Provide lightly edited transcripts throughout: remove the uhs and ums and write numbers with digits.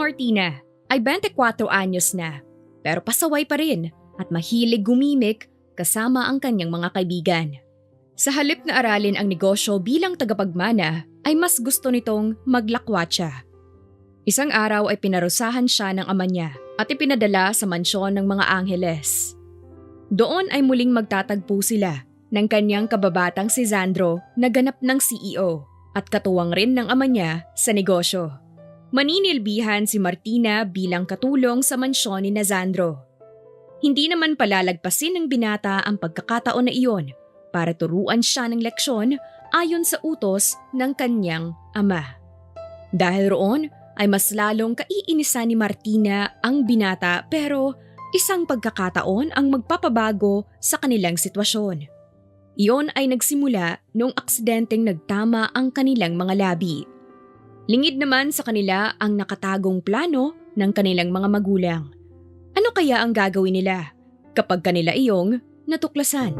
Martina ay 24 anyos na pero pasaway pa rin at mahilig gumimik kasama ang kanyang mga kaibigan. Sa halip na aralin ang negosyo bilang tagapagmana ay mas gusto nitong maglakwatsa. Isang araw ay pinarusahan siya ng ama niya at ipinadala sa mansyon ng mga Angeles. Doon ay muling magtatagpo sila ng kanyang kababatang si Zandro na ganap ng CEO at katuwang rin ng ama niya sa negosyo. Maninilbihan si Martina bilang katulong sa mansyon ni Zandro. Hindi naman palalagpasin ng binata ang pagkakataon na iyon para turuan siya ng leksyon ayon sa utos ng kanyang ama. Dahil roon ay mas lalong kaiinisan ni Martina ang binata pero isang pagkakataon ang magpapabago sa kanilang sitwasyon. Iyon ay nagsimula noong aksidenteng nagtama ang kanilang mga labi. Lingid naman sa kanila ang nakatagong plano ng kanilang mga magulang. Ano kaya ang gagawin nila kapag kanila iyong natuklasan?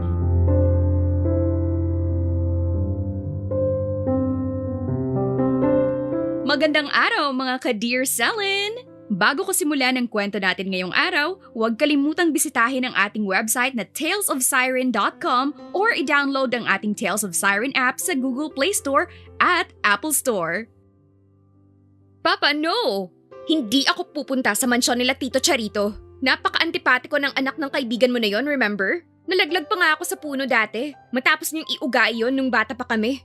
Magandang araw mga ka-Dear Selin! Bago ko simulan ang kwento natin ngayong araw, huwag kalimutang bisitahin ang ating website na talesofsiren.com or i-download ang ating Tales of Siren app sa Google Play Store at Apple Store. Papa, no! Hindi ako pupunta sa mansyon nila Tito Charito. Napaka-antipatiko ng anak ng kaibigan mo na yon, remember? Nalaglag pa nga ako sa puno dati, matapos niyang iugali yon nung bata pa kami.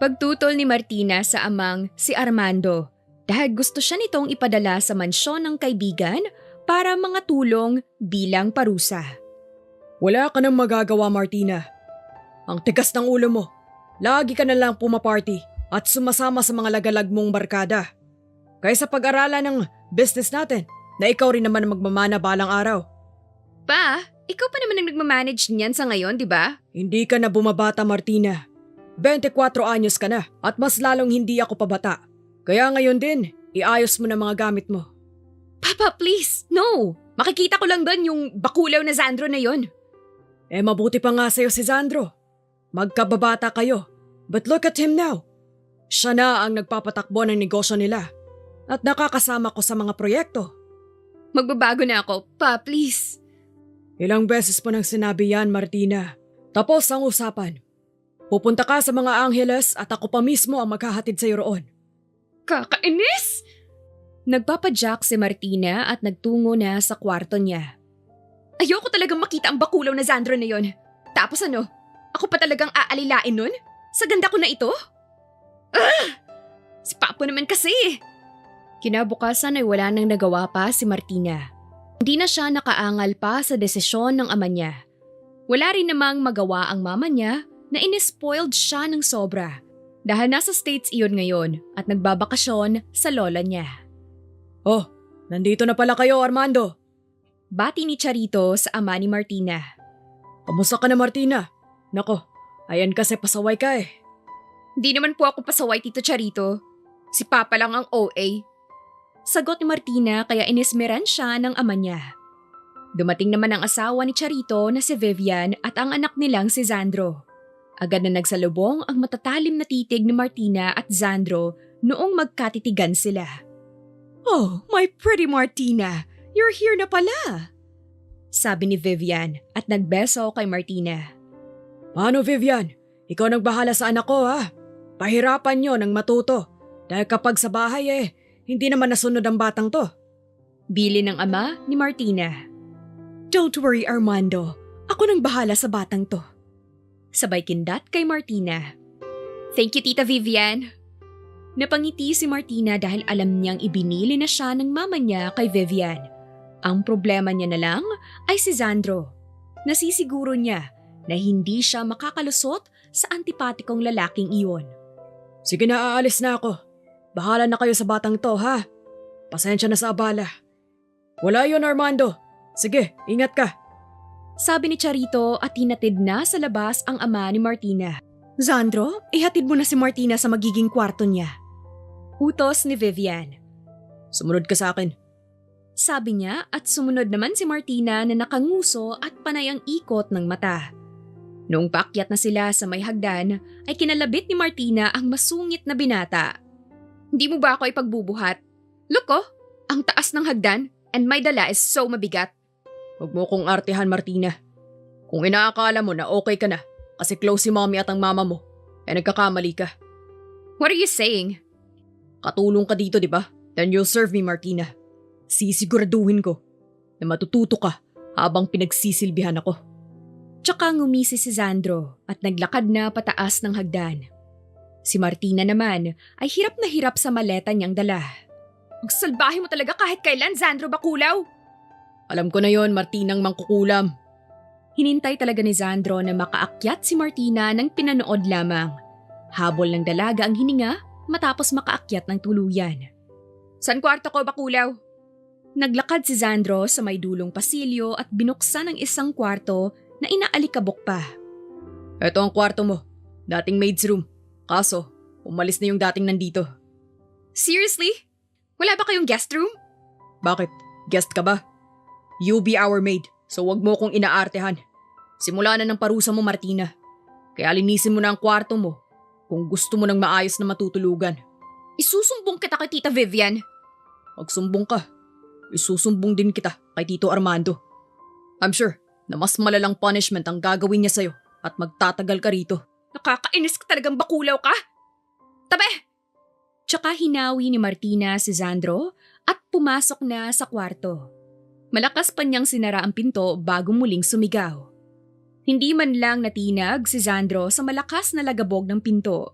Pagtutol ni Martina sa amang si Armando dahil gusto siya nitong ipadala sa mansyon ng kaibigan para mga tulong bilang parusa. Wala ka nang magagawa, Martina. Ang tigas ng ulo mo. Lagi ka na lang pumaparty at sumasama sa mga lagalag mong barkada. Kaysa pag-aralan ng business natin na ikaw rin naman ang magmamana balang araw. Pa, ikaw pa naman ang nagmamanage niyan sa ngayon, di ba? Hindi ka na bumabata, Martina. 24 anyos ka na at mas lalong hindi ako pabata. Kaya ngayon din, iayos mo na mga gamit mo. Papa, please, no! Makikita ko lang doon yung bakulaw na Zandro na yon. Eh mabuti pa nga sa'yo si Zandro. Magkababata kayo. But look at him now. Siya na ang nagpapatakbo ng negosyo nila. At nakakasama ko sa mga proyekto. Magbabago na ako, Pa, please. Ilang beses po nang sinabi yan, Martina. Tapos ang usapan. Pupunta ka sa mga Angeles at ako pa mismo ang maghahatid sa iyo roon. Kakainis! Nagpapadyak si Martina at nagtungo na sa kwarto niya. Ayoko talagang makita ang bakulaw na Zandro na yon. Tapos ano, ako pa talagang aalilain nun? Sa ganda ko na ito? Si Papo naman kasi. Kinabukasan ay wala nang nagawa pa si Martina. Hindi na siya nakaangal pa sa desisyon ng ama niya. Wala rin namang magawa ang mama niya na inispoiled siya ng sobra dahil nasa States iyon ngayon at nagbabakasyon sa lola niya. Oh, nandito na pala kayo, Armando. Bati ni Charito sa ama ni Martina. Kamusta ka na, Martina? Nako, ayan kasi pasaway ka eh. Hindi naman po ako pasaway, Tito Charito. Si Papa lang ang OA. Sagot ni Martina kaya inismeran siya ng ama niya. Dumating naman ang asawa ni Charito na si Vivian at ang anak nilang si Zandro. Agad na nagsalubong ang matatalim na titig ni Martina at Zandro noong magkatitigan sila. Oh, my pretty Martina, you're here na pala! Sabi ni Vivian at nagbeso kay Martina. Paano, Vivian? Ikaw nagbahala sa anak ko, ha? Pahirapan niyo ng matuto dahil kapag sa bahay hindi naman nasunod ang batang to. Bili ng ama ni Martina. Don't worry, Armando. Ako nang bahala sa batang to. Sabay kindat kay Martina. Thank you, Tita Vivian. Napangiti si Martina dahil alam niyang ibinili na siya ng mama niya kay Vivian. Ang problema niya na lang ay si Zandro. Nasisiguro niya na hindi siya makakalusot sa antipatikong lalaking iyon. Sige na, aalis na ako. Bahala na kayo sa batang to, ha? Pasensya na sa abala. Wala yun, Armando. Sige, ingat ka. Sabi ni Charito at hinatid na sa labas ang ama ni Martina. Zandro, ihatid mo na si Martina sa magiging kwarto niya. Utos ni Vivian. Sumunod ka sa akin. Sabi niya at sumunod naman si Martina na nakanguso at panay ang ikot ng mata. Noong paakyat na sila sa may hagdan ay kinalabit ni Martina ang masungit na binata. Hindi mo ba ako ipagbubuhat? Look oh, Ang taas ng hagdan and my dala is so mabigat. Huwag mo kong artehan, Martina. Kung inaakala mo na okay ka na kasi close si mommy at ang mama mo, nagkakamali ka. What are you saying? Katulong ka dito, di ba? Then you'll serve me, Martina. Sisiguraduhin ko na matututo ka habang pinagsisilbihan ako. Tsaka ngumisi si Sandro at naglakad na pataas ng hagdan. Si Martina naman ay hirap na hirap sa maleta niyang dala. Ang salbahe mo talaga kahit kailan, Sandro Bakulaw! Alam ko na yon, Martinang mangkukulam. Hinintay talaga ni Sandro na makaakyat si Martina ng pinanood lamang. Habol ng dalaga ang hininga matapos makaakyat ng tuluyan. San kwarto ko, Bakulaw? Naglakad si Sandro sa may dulong pasilyo at binuksan ang isang kwarto na inaalikabok pa. Ito ang kwarto mo. Dating maid's room. Kaso, umalis na yung dating nandito. Seriously? Wala ba kayong guest room? Bakit? Guest ka ba? You be our maid, so wag mo kong inaartehan. Simula na ng parusa mo, Martina. Kaya linisin mo na ang kwarto mo kung gusto mo ng maayos na matutulugan. Isusumbong kita kay Tita Vivian. Magsumbong ka. Isusumbong din kita kay Tito Armando. I'm sure na mas malalang punishment ang gagawin niya sa'yo at magtatagal ka rito. Nakakainis ka talagang bakulaw ka. Tabi! Tsaka hinawi ni Martina si Sandro at pumasok na sa kwarto. Malakas pa niyang sinara ang pinto bago muling sumigaw. Hindi man lang natinag si Sandro sa malakas na lagabog ng pinto.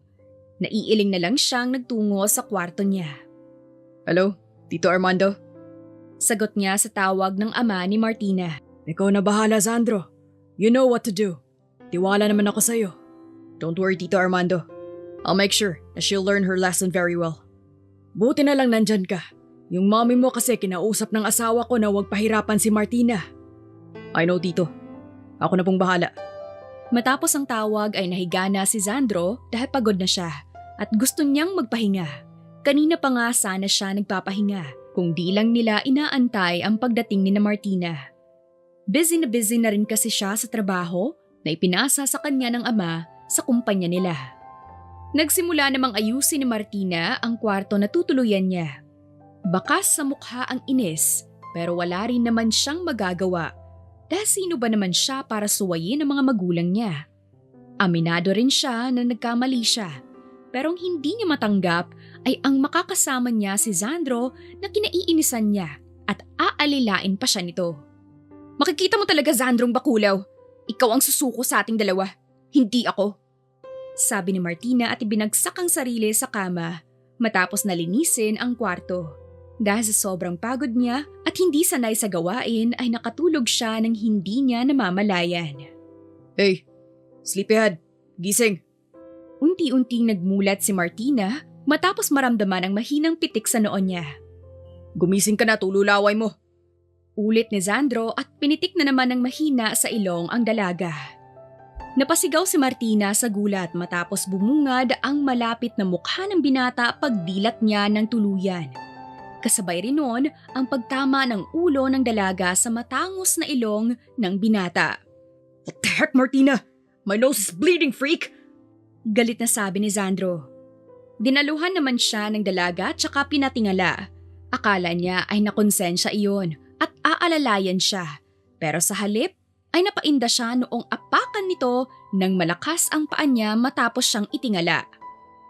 Naiiling na lang siyang nagtungo sa kwarto niya. Hello, Tito Armando? Sagot niya sa tawag ng ama ni Martina. Ikaw na bahala, Sandro. You know what to do. Tiwala naman ako sa'yo. Don't worry, Tito Armando. I'll make sure na she'll learn her lesson very well. Buti na lang nandyan ka. Yung mommy mo kasi kinausap ng asawa ko na huwag pahirapan si Martina. I know, Tito. Ako na pong bahala. Matapos ang tawag ay nahiga na si Sandro dahil pagod na siya at gusto niyang magpahinga. Kanina pa nga sana siya nagpapahinga kung di lang nila inaantay ang pagdating ni na Martina. Busy na rin kasi siya sa trabaho na ipinasa sa kanya ng ama sa kumpanya nila. Nagsimula namang ayusin ni Martina ang kwarto na tutuluyan niya. Bakas sa mukha ang inis pero wala rin naman siyang magagawa dahil sino ba naman siya para suwayin ang mga magulang niya. Aminado rin siya na nagkamali siya pero ang hindi niya matanggap ay ang makakasama niya si Sandro na kinaiinisan niya at aalilain pa siya nito. Makikita mo talaga, Sandrong Bakulaw. Ikaw ang susuko sa ating dalawa, hindi ako. Sabi ni Martina at ibinagsak ang sarili sa kama matapos nalinisin ang kwarto. Dahil sa sobrang pagod niya at hindi sanay sa gawain ay nakatulog siya nang hindi niya namamalayan. Hey, sleepyhead, gising. Unti-unting nagmulat si Martina matapos maramdaman ang mahinang pitik sa noon niya. Gumising ka na, tululaway mo. Ulit ni Sandro at pinitik na naman ng mahina sa ilong ang dalaga. Napasigaw si Martina sa gulat matapos bumungad ang malapit na mukha ng binata pagdilat niya ng tuluyan. Kasabay rin nun ang pagtama ng ulo ng dalaga sa matangos na ilong ng binata. What the heck, Martina? My nose is bleeding, freak! Galit na sabi ni Sandro. Dinaluhan naman siya ng dalaga tsaka pinatingala. Akala niya ay nakonsensya iyon at aalalayan siya. Pero sa halip ay napainda siya noong apakan nito nang malakas ang paa niya matapos siyang itingala.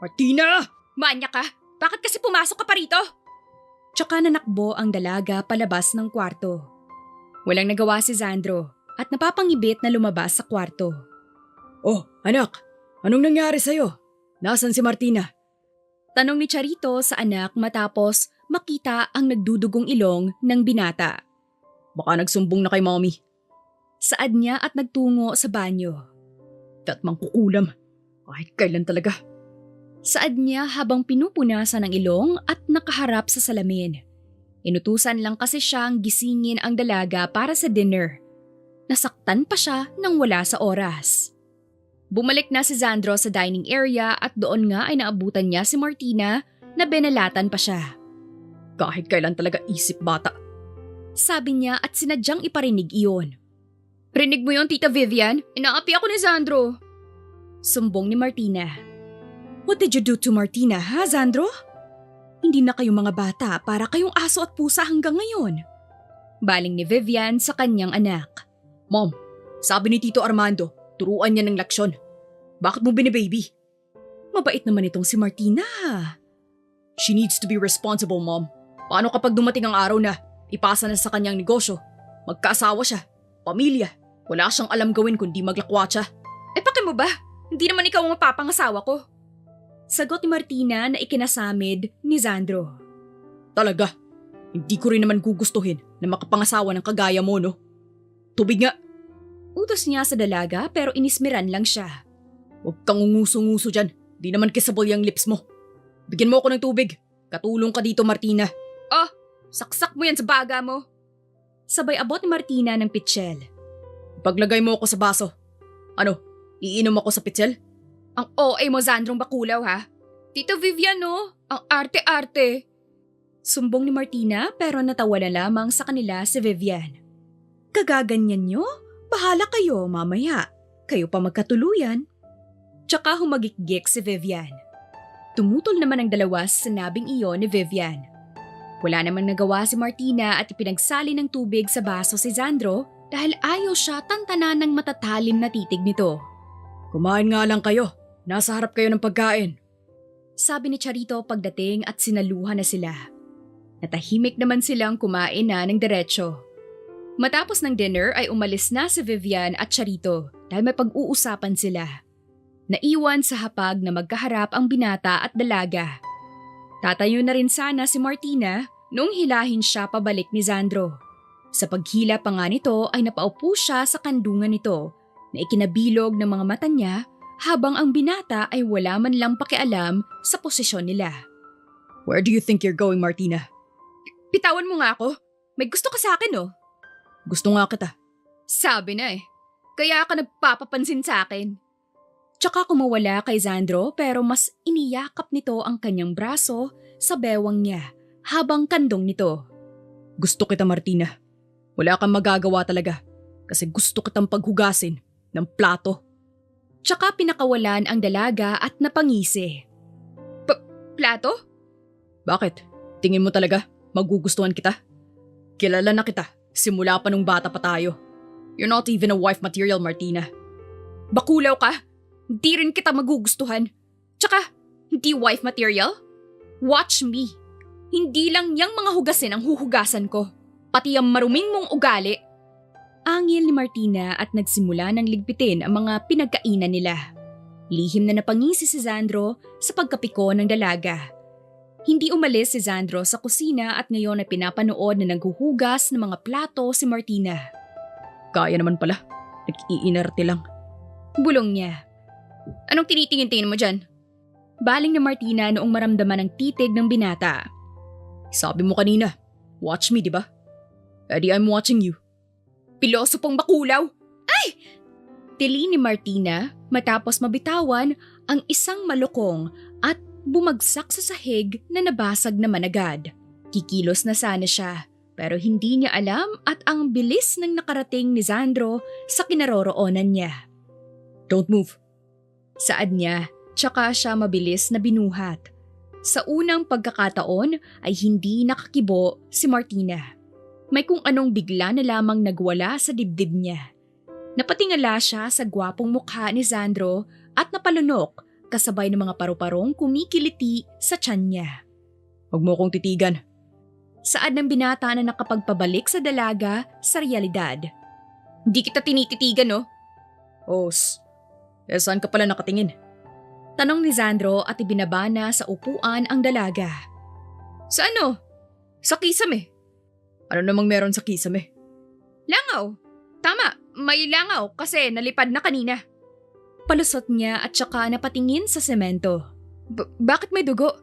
Martina! Manya ka! Bakit kasi pumasok ka pa rito? Tsaka nanakbo ang dalaga palabas ng kwarto. Walang nagawa si Sandro at napapangibit na lumabas sa kwarto. Oh, anak! Anong nangyari sa'yo? Nasaan si Martina? Tanong ni Charito sa anak matapos makita ang nagdudugong ilong ng binata. Baka nagsumbong na kay mommy. Saad niya at nagtungo sa banyo. That mangkukulam. Kahit kailan talaga. Saad niya habang pinupunasan ng ilong at nakaharap sa salamin. Inutusan lang kasi siyang gisingin ang dalaga para sa dinner. Nasaktan pa siya nang wala sa oras. Bumalik na si Sandro sa dining area at doon nga ay naabutan niya si Martina na benalatan pa siya. Kahit kailan talaga isip bata. Sabi niya at sinadyang iparinig iyon. Rinig mo yon, Tita Vivian? Inaapi ako ni Sandro. Sumbong ni Martina. What did you do to Martina, ha, Sandro? Hindi na kayo mga bata para kayong aso at pusa hanggang ngayon. Baling ni Vivian sa kanyang anak. Mom, sabi ni Tito Armando, turuan niya ng leksyon. Bakit mo binibaby? Mabait naman itong si Martina. She needs to be responsible, Mom. Paano kapag dumating ang araw na ipasa na sa kanyang negosyo? Magkaasawa siya, pamilya. Wala siyang alam gawin kundi maglakwatsa. Paki mo ba? Hindi naman ikaw ang mapapangasawa ko. Sagot ni Martina na ikinasamid ni Sandro. Talaga, hindi ko rin naman gugustuhin na makapangasawa ng kagaya mo, no? Tubig nga. Utos niya sa dalaga pero inismiran lang siya. Huwag kang unguso-nguso dyan. Di naman kissable yung lips mo. Bigyan mo ako ng tubig. Katulong ka dito, Martina. Oh, saksak mo yan sa baga mo. Sabay abot ni Martina ng pitsyel. Paglagay mo ako sa baso. Ano, iinom ako sa pitsel? Ang OA mo, Sandrong Bakulaw, ha? Tito Vivian, no? Ang arte-arte. Sumbong ni Martina pero natawa na lamang sa kanila si Vivian. Kagaganyan nyo? Bahala kayo mamaya. Kayo pa magkatuluyan. Tsaka humagikgik si Vivian. Tumutol naman ang dalawa sa sinabing iyon ni Vivian. Wala namang nagawa si Martina at ipinagsali ng tubig sa baso si Sandro dahil ayaw siya tantanan ng matatalim na titig nito. Kumain nga lang kayo. Nasa harap kayo ng pagkain. Sabi ni Charito pagdating at sinaluhan na sila. Natahimik naman silang kumain na ng diretsyo. Matapos ng dinner ay umalis na si Vivian at Charito dahil may pag-uusapan sila. Naiwan sa hapag na magkaharap ang binata at dalaga. Tatayo na rin sana si Martina noong hilahin siya pabalik ni Sandro. Sa paghila pa nga nito ay napaupo siya sa kandungan nito na ikinabilog ng mga mata niya habang ang binata ay wala man lang pakialam sa posisyon nila. Where do you think you're going, Martina? Pitawan mo nga ako. May gusto ka sa akin, oh. Gusto nga kita. Sabi na eh. Kaya ka nagpapapansin sa akin. Tsaka kumawala kay Sandro pero mas iniyakap nito ang kanyang braso sa bewang niya habang kandong nito. Gusto kita, Martina. Wala kang magagawa talaga kasi gusto kitang paghugasin ng plato. Tsaka pinakawalan ang dalaga at napangisi. Plato? Bakit? Tingin mo talaga magugustuhan kita? Kilala na kita simula pa nung bata pa tayo. You're not even a wife material, Martina. Bakulaw ka? Hindi rin kita magugustuhan. Tsaka, hindi wife material? Watch me. Hindi lang yang mga hugasin ang huhugasan ko. Pati ang maruming mong ugali. Angil ni Martina at nagsimula ng ligpitin ang mga pinagkainan nila. Lihim na napangisi si Sandro sa pagkapiko ng dalaga. Hindi umalis si Sandro sa kusina at ngayon ay pinapanood na naghuhugas ng mga plato si Martina. Kaya naman pala. Nag-iinarte lang. Bulong niya. Anong tinitingin-tingin mo dyan? Baling na Martina noong maramdaman ang titig ng binata. Sabi mo kanina, watch me, di ba? Eddie, I'm watching you. Piloso pong bakulaw! Ay! Tili ni Martina matapos mabitawan ang isang malukong at bumagsak sa sahig na nabasag naman agad. Kikilos na sana siya pero hindi niya alam at ang bilis ng nakarating ni Sandro sa kinaroroonan niya. Don't move. Saad niya, tsaka siya mabilis na binuhat. Sa unang pagkakataon ay hindi nakakibo si Martina. May kung anong bigla na lamang nagwala sa dibdib niya. Napatingala siya sa gwapong mukha ni Sandro at napalunok kasabay ng mga paru-parong kumikiliti sa tiyan niya. Huwag mo kong titigan. Saad ng binata na nakapagpabalik sa dalaga sa realidad. Hindi kita tinititigan, no? Saan ka pala nakatingin? Tanong ni Sandro at ibinaba na sa upuan ang dalaga. Sa ano? Sa kisame. Ano namang meron sa kisame? Langaw. Tama, may langaw kasi nalipad na kanina. Palusot niya at saka napatingin sa semento. Bakit may dugo?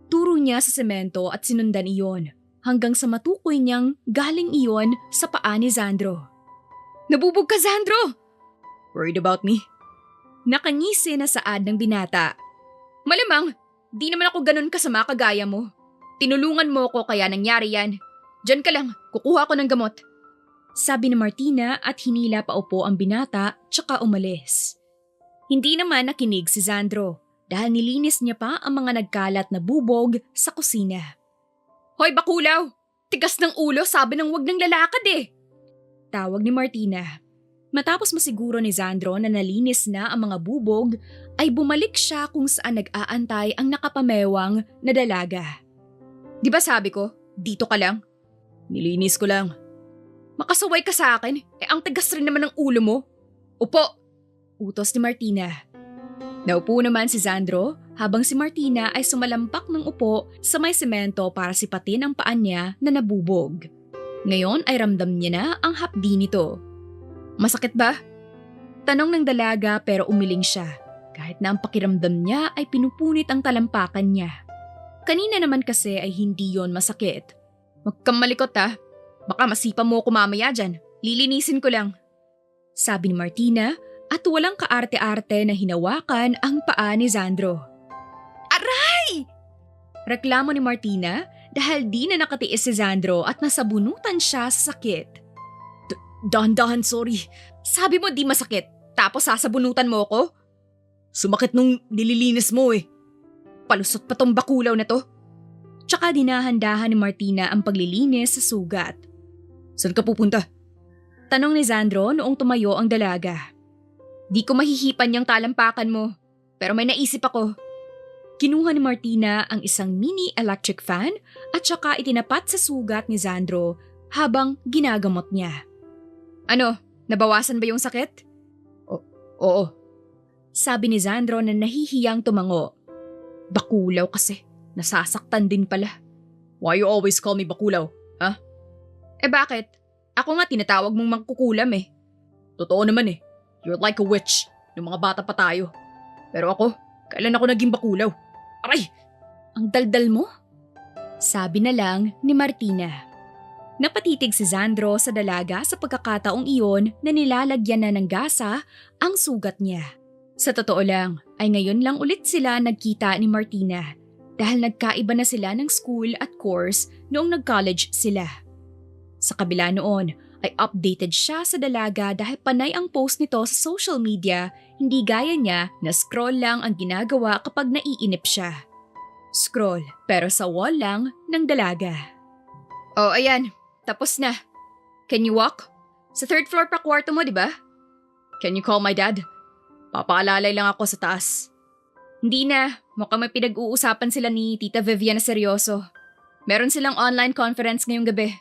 Turo niya sa semento at sinundan iyon hanggang sa matukoy niyang galing iyon sa paa ni Sandro. Nabubog ka, Sandro! Worried about me? Nakangisi na saad ng binata. Malamang, di naman ako ganun kasama kagaya mo. Tinulungan mo ko kaya nangyari yan. Diyan ka lang, kukuha ko ng gamot. Sabi ni Martina at hinila pa upo ang binata tsaka umalis. Hindi naman nakinig si Sandro dahil nilinis niya pa ang mga nagkalat na bubog sa kusina. Hoy Bakulaw! Tigas ng ulo, sabi ng wag ng lalakad eh! Tawag ni Martina. Matapos masiguro ni Sandro na nalinis na ang mga bubog, ay bumalik siya kung saan nag-aantay ang nakapamewang na dalaga. Di ba sabi ko, dito ka lang? Nilinis ko lang. Makasaway ka sa akin, ang tigas rin naman ng ulo mo. Upo! Utos ni Martina. Naupo naman si Sandro habang si Martina ay sumalampak ng upo sa may semento para sipatin ang paan niya na nabubog. Ngayon ay ramdam niya na ang hapdi nito. Masakit ba? Tanong ng dalaga pero umiling siya kahit na ang pakiramdam niya ay pinupunit ang talampakan niya. Kanina naman kasi ay hindi yon masakit. Huwag kang malikot ha. Baka masipa mo ako mamaya dyan. Lilinisin ko lang. Sabi ni Martina at walang kaarte-arte na hinawakan ang paa ni Sandro. Aray! Reklamo ni Martina dahil di na nakatiis si Sandro at nasabunutan siya sa sakit. Dahan-dahan, sorry. Sabi mo di masakit, tapos sasabunutan mo ko? Sumakit nung nililinis mo eh. Palusot pa tong bakulaw na to. Tsaka dinahandahan ni Martina ang paglilinis sa sugat. Saan ka pupunta? Tanong ni Sandro noong tumayo ang dalaga. Di ko mahihipan yung talampakan mo, pero may naisip ako. Kinuha ni Martina ang isang mini electric fan at tsaka itinapat sa sugat ni Sandro habang ginagamot niya. Ano, nabawasan ba yung sakit? Oo. Sabi ni Sandro na nahihiyang tumango. Bakulaw kasi, nasasaktan din pala. Why you always call me Bakulaw? Ha? Bakit? Ako nga tinatawag mong mangkukulam eh. Totoo naman eh. You're like a witch. Nung mga bata pa tayo. Pero ako, kailan ako naging bakulaw? Aray! Ang daldal mo? Sabi na lang ni Martina. Napatitig si Sandro sa dalaga sa pagkakataong iyon na nilalagyan na ng gasa ang sugat niya. Sa totoo lang, ay ngayon lang ulit sila nagkita ni Martina dahil nagkaiba na sila ng school at course noong nag-college sila. Sa kabila noon, ay updated siya sa dalaga dahil panay ang post nito sa social media, hindi gaya niya na scroll lang ang ginagawa kapag naiinip siya. Scroll, pero sa wall lang ng dalaga. Oh, ayan. Tapos na. Can you walk? Sa third floor pa kwarto mo, di ba? Can you call my dad? Papaalalay lang ako sa taas. Hindi na. Mukhang may pinag-uusapan sila ni Tita Vivian na seryoso. Meron silang online conference ngayong gabi.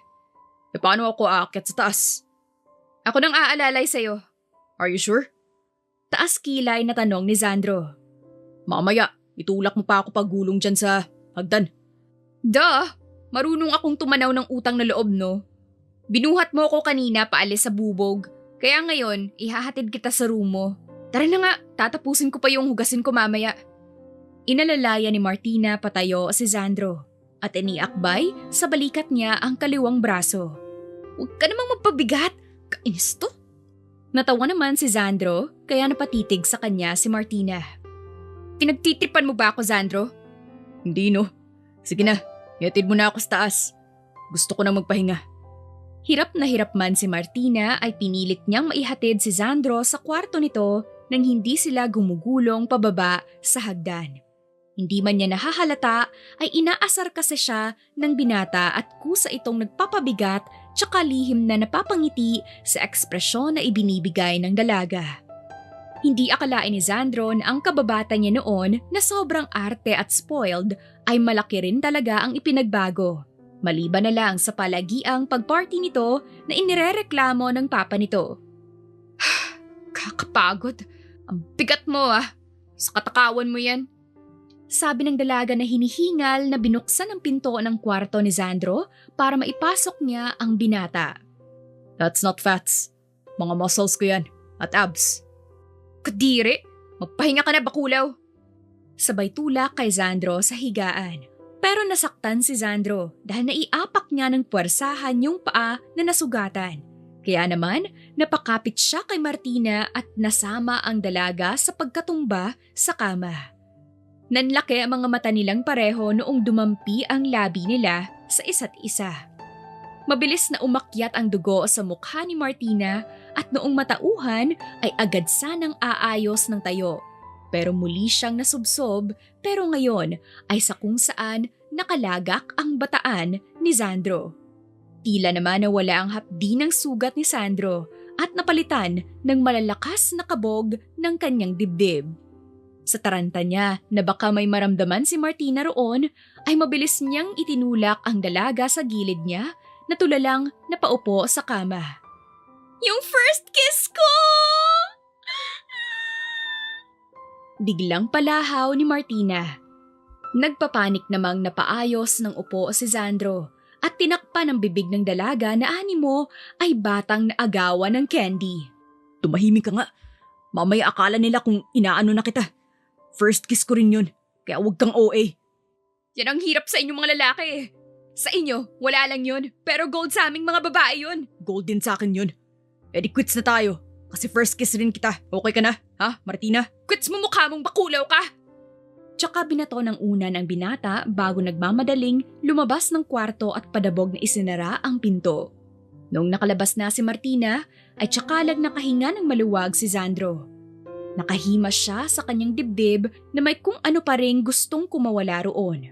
Paano ako aakyat sa taas? Ako nang aalalay sa'yo. Are you sure? Taas kilay na tanong ni Sandro. Mamaya, itulak mo pa ako paggulong dyan sa hagdan. Duh! Marunong akong tumanaw ng utang na loob, no? Binuhat mo ko kanina paalis sa bubog. Kaya ngayon, ihahatid kita sa room mo. Tara na nga, tatapusin ko pa yung hugasin ko mamaya. Inalalaya ni Martina patayo si Sandro at iniakbay sa balikat niya ang kaliwang braso. Huwag ka namang magpabigat, kainis to. Natawa naman si Sandro kaya napatitig sa kanya si Martina. Pinagtitipan mo ba ako, Sandro? Hindi no. Sige na, ihatid mo na ako sa taas. Gusto ko na magpahinga. Hirap na hirap man si Martina ay pinilit niyang maihatid si Sandro sa kwarto nito nang hindi sila gumugulong pababa sa hagdan. Hindi man niya nahahalata ay inaasar kasi siya ng binata at kusa itong nagpapabigat tsaka lihim na napapangiti sa ekspresyon na ibinibigay ng dalaga. Hindi akalain ni Sandro na ang kababata niya noon na sobrang arte at spoiled ay malaki rin talaga ang ipinagbago. Maliban na lang sa palagiang pagparty nito na inirereklamo ng papa nito. Kakapagod. Ang bigat mo Sa katakawan mo yan. Sabi ng dalaga na hinihingal na binuksan ang pinto ng kwarto ni Sandro para maipasok niya ang binata. That's not fats. Mga muscles ko yan. At abs. Kadiri! Magpahinga ka na, bakulaw! Sabay tulak kay Sandro sa higaan. Pero nasaktan si Sandro dahil naiapak niya ng puwersahan yung paa na nasugatan. Kaya naman, napakapit siya kay Martina at nasama ang dalaga sa pagkatumba sa kama. Nanlaki ang mga mata nilang pareho noong dumampi ang labi nila sa isa't isa. Mabilis na umakyat ang dugo sa mukha ni Martina at noong matauhan ay agad sanang aayos ng tayo. pero muli siyang nasubsob pero ngayon ay sa kung saan nakalagak ang bataan ni Sandro. Tila naman nawala ang hapdi ng sugat ni Sandro at napalitan ng malalakas na kabog ng kanyang dibdib. Sa taranta niya na baka may maramdaman si Martina roon ay mabilis niyang itinulak ang dalaga sa gilid niya na tulalang napaupo sa kama. Yung first kiss ko! Biglang palahaw ni Martina. Nagpapanik namang napaayos ng upo si Sandro at tinakpan ang bibig ng dalaga na animo ay batang naagawan ng candy. Tumahimik ka nga. Mamaya akala nila kung inaano na kita. First kiss ko rin yun, kaya huwag kang OA. Yan ang hirap sa inyong mga lalaki eh. Sa inyo, wala lang yun, pero gold sa aming mga babae yun. Gold din sa akin yun. Eh di quits na tayo, kasi first kiss rin kita. Okay ka na, ha, Martina? Quits mo mukha mong bakulaw ka! Tsaka binato ng unan ang binata bago nagmamadaling lumabas ng kwarto at padabog na isinara ang pinto. Noong nakalabas na si Martina, ay tsakalag nakahinga ng maluwag si Sandro. Nakahimas siya sa kanyang dibdib na may kung ano pa ring gustong kumawala roon.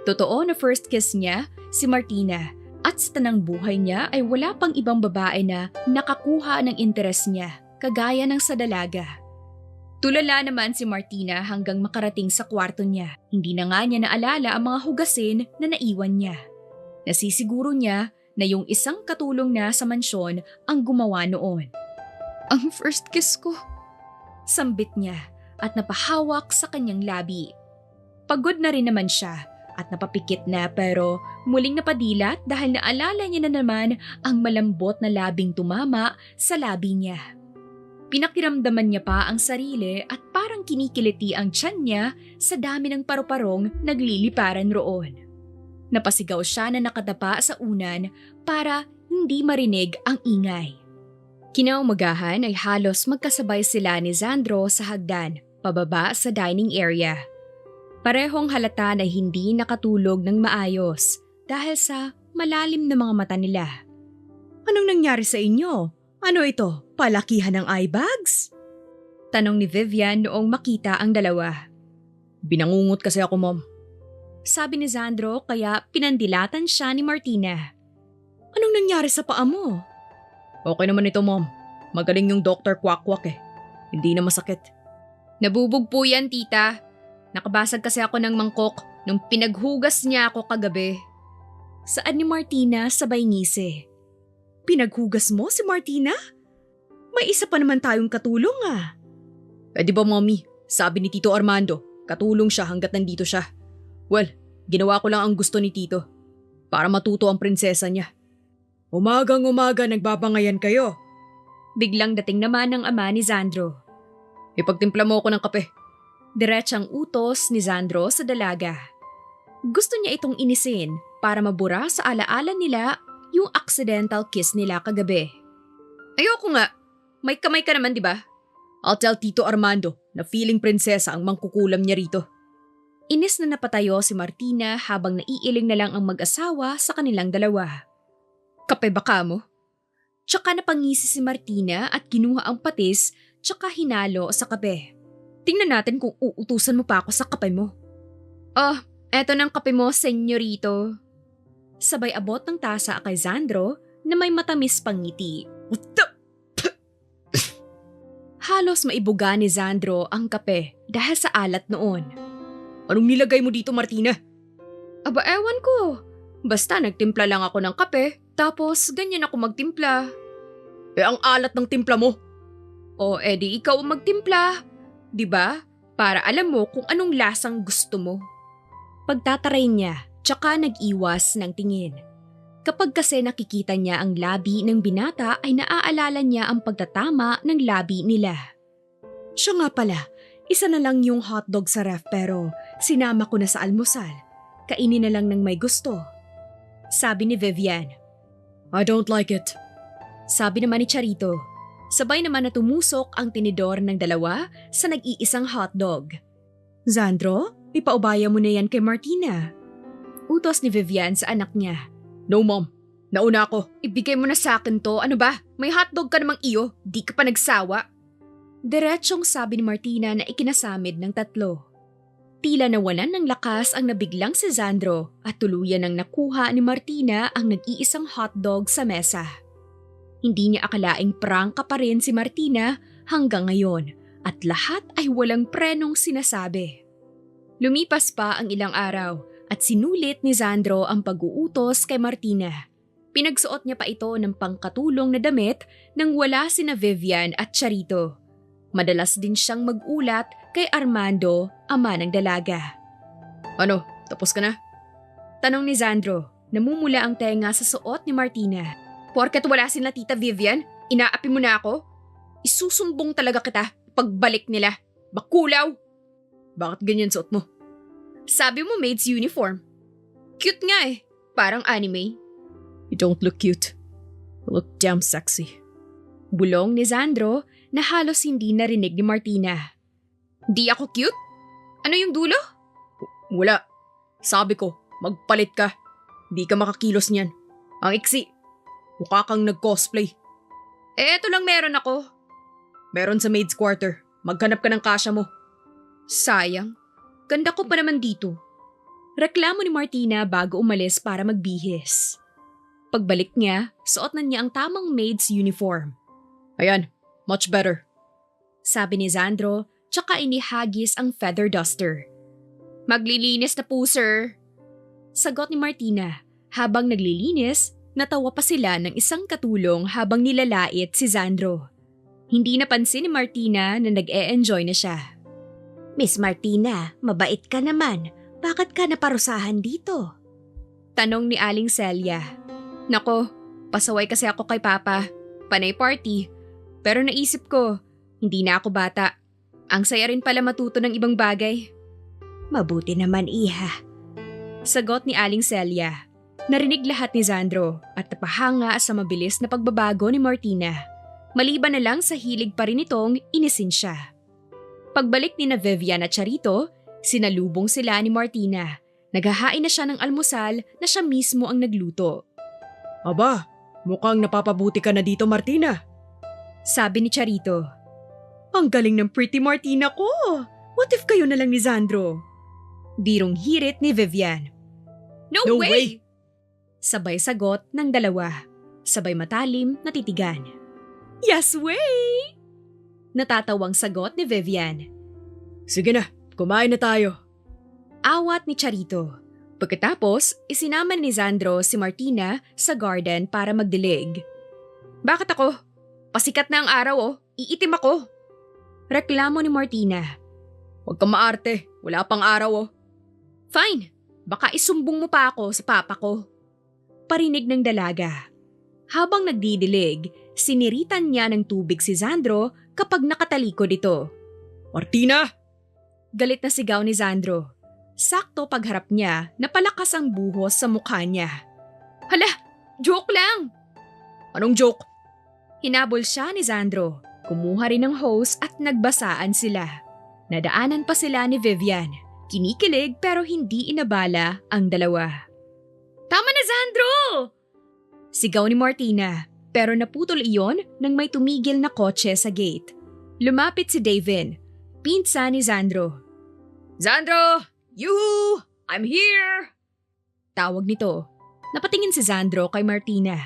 Totoo na first kiss niya si Martina at sa tanang buhay niya ay wala pang ibang babae na nakakuha ng interes niya kagaya ng sa dalaga. Tulala naman si Martina hanggang makarating sa kwarto niya. Hindi na nga niya naalala ang mga hugasin na naiwan niya. Nasisiguro niya na yung isang katulong na sa mansyon ang gumawa noon. Ang first kiss ko. Sambit niya at napahawak sa kanyang labi. Pagod na rin naman siya at napapikit na pero muling napadilat dahil naalala niya na naman ang malambot na labing tumama sa labi niya. Pinakiramdaman niya pa ang sarili at parang kinikiliti ang tiyan niya sa dami ng paru-parong nagliliparan roon. Napasigaw siya na nakatapa sa unan para hindi marinig ang ingay. Kinaumagahan ay halos magkasabay sila ni Sandro sa hagdan, pababa sa dining area. Parehong halata na hindi nakatulog ng maayos dahil sa malalim na mga mata nila. Anong nangyari sa inyo? Ano ito? Palakihan ng eye bags? Tanong ni Vivian noong makita ang dalawa. Binangungot kasi ako, Mom. Sabi ni Sandro kaya pinandilatan siya ni Martina. Anong nangyari sa paa mo? Okay naman ito, Mom. Magaling yung Dr. Kwak-Kwak eh. Hindi na masakit. Nabubugpo yan, tita. Nakabasag kasi ako ng mangkok nung pinaghugas niya ako kagabi. Saan ni Martina sabay ngisi? Pinaghugas mo si Martina? May isa pa naman tayong katulong ah. Eh di ba, Mommy? Sabi ni Tito Armando, katulong siya hanggat nandito siya. Well, ginawa ko lang ang gusto ni Tito. Para matuto ang prinsesa niya. Umagang-umaga nagbabangayan kayo. Biglang dating naman ng ama ni Sandro. Ipagtimpla mo ako ng kape. Diretsang utos ni Sandro sa dalaga. Gusto niya itong inisin para mabura sa alaala nila yung accidental kiss nila kagabi. Ayoko nga. May kamay ka naman, di ba? I'll tell Tito Armando na feeling prinsesa ang mangkukulam niya rito. Inis na napatayo si Martina habang naiiling na lang ang mag-asawa sa kanilang dalawa. Kape baka mo? Tsaka napangisi si Martina at kinuha ang patis tsaka hinalo sa kape. Tingnan natin kung uutusan mo pa ako sa kape mo. Oh, eto ng kape mo, senyorito. Sabay abot ng tasa kay Sandro na may matamis pang ngiti. Halos maibuga ni Sandro ang kape dahil sa alat noon. Anong nilagay mo dito, Martina? Aba, ewan ko. Basta nagtimpla lang ako ng kape, tapos ganyan ako magtimpla. Eh ang alat ng timpla mo. O edi ikaw ang magtimpla. Diba? Para alam mo kung anong lasang gusto mo. Pagtataray niya, tsaka nag-iwas ng tingin. Kapag kasi nakikita niya ang labi ng binata ay naaalala niya ang pagtatama ng labi nila. Siya nga pala, isa na lang yung hotdog sa ref pero sinama ko na sa almusal. Kainin na lang ng may gusto. Sabi ni Vivian. I don't like it. Sabi naman ni Charito. Sabay naman na tumusok ang tinidor ng dalawa sa nag-iisang hotdog. Sandro, ipaubaya mo na yan kay Martina. Utos ni Vivian sa anak niya. No, Mom. Nauna ako. Ibigay mo na sa akin to. Ano ba? May hotdog ka namang iyo. Di ka pa nagsawa. Diretsyong sabi ni Martina na ikinasamid ng tatlo. Tila nawalan ng lakas ang nabiglang si Sandro at tuluyan ng nakuha ni Martina ang nag-iisang hotdog sa mesa. Hindi niya akalaing prangka pa rin si Martina hanggang ngayon at lahat ay walang prenong sinasabi. Lumipas pa ang ilang araw at sinulit ni Sandro ang pag-uutos kay Martina. Pinagsuot niya pa ito ng pangkatulong na damit nang wala sina Vivian at Charito. Madalas din siyang mag-ulat kay Armando, ama ng dalaga. Ano, tapos ka na? Tanong ni Sandro, namumula ang tenga sa suot ni Martina. Porket wala sila Tita Vivian, inaapi mo na ako? Isusumbong talaga kita pagbalik nila. Bakulaw! Bakit ganyan suot mo? Sabi mo maid's uniform. Cute nga eh, parang anime. You don't look cute. You look damn sexy. Bulong ni Sandro na halos hindi narinig ni Martina. Di ako cute? Ano yung dulo? Wala. Sabi ko, magpalit ka. Di ka makakilos niyan. Ang iksi. Mukha kang nag-cosplay. Eto lang meron ako. Meron sa maid's quarter. Maghanap ka ng kasya mo. Sayang. Ganda ko pa naman dito. Reklamo ni Martina bago umalis para magbihis. Pagbalik niya, suot na niya ang tamang maid's uniform. Ayan, much better. Sabi ni Sandro, tsaka inihagis ang feather duster. Maglilinis na po, sir. Sagot ni Martina. Habang naglilinis, natawa pa sila ng isang katulong habang nilalait si Sandro. Hindi napansin ni Martina na nag-e-enjoy na siya. Miss Martina, mabait ka naman. Bakit ka naparusahan dito? Tanong ni Aling Celia. Nako, pasaway kasi ako kay Papa. Panay party. Pero naisip ko, hindi na ako bata. Ang saya rin pala matuto ng ibang bagay. Mabuti naman, iha. Sagot ni Aling Celia. Narinig lahat ni Sandro at napahanga sa mabilis na pagbabago ni Martina. Maliban na lang sa hilig pa rin itong inisin siya. Pagbalik ni na Vivian at Charito, sinalubong sila ni Martina. Naghahain na siya ng almusal na siya mismo ang nagluto. Aba, mukhang napapabuti ka na dito, Martina. Sabi ni Charito. Ang galing ng pretty Martina ko. What if kayo na lang ni Sandro? Birong hirit ni Vivian. No way! Sabay sagot ng dalawa. Sabay matalim na titigan. Yes way! Natatawang sagot ni Vivian. Sige na, kumain na tayo. Awat ni Charito. Pagkatapos, isinama ni Sandro si Martina sa garden para magdilig. Bakit ako? Pasikat na ang araw oh, iitim ako. Reklamo ni Martina. Huwag kang maarte, wala pang araw oh. Fine, baka isumbong mo pa ako sa papa ko. Parinig ng dalaga. Habang nagdidilig, siniritan niya ng tubig si Sandro kapag nakatalikod ito. Martina! Galit na sigaw ni Sandro. Sakto pagharap niya, napalakas ang buhos sa mukha niya. Hala, joke lang! Anong joke? Hinabol siya ni Sandro. Kumuha rin ng hose at nagbasaan sila. Nadaanan pa sila ni Vivian. Kinikilig pero hindi inabala ang dalawa. Tama na, Sandro! Sigaw ni Martina, pero naputol iyon nang may tumigil na kotse sa gate. Lumapit si Davin, pinsan ni Sandro. Sandro! Yoo-hoo! I'm here! Tawag nito. Napatingin si Sandro kay Martina.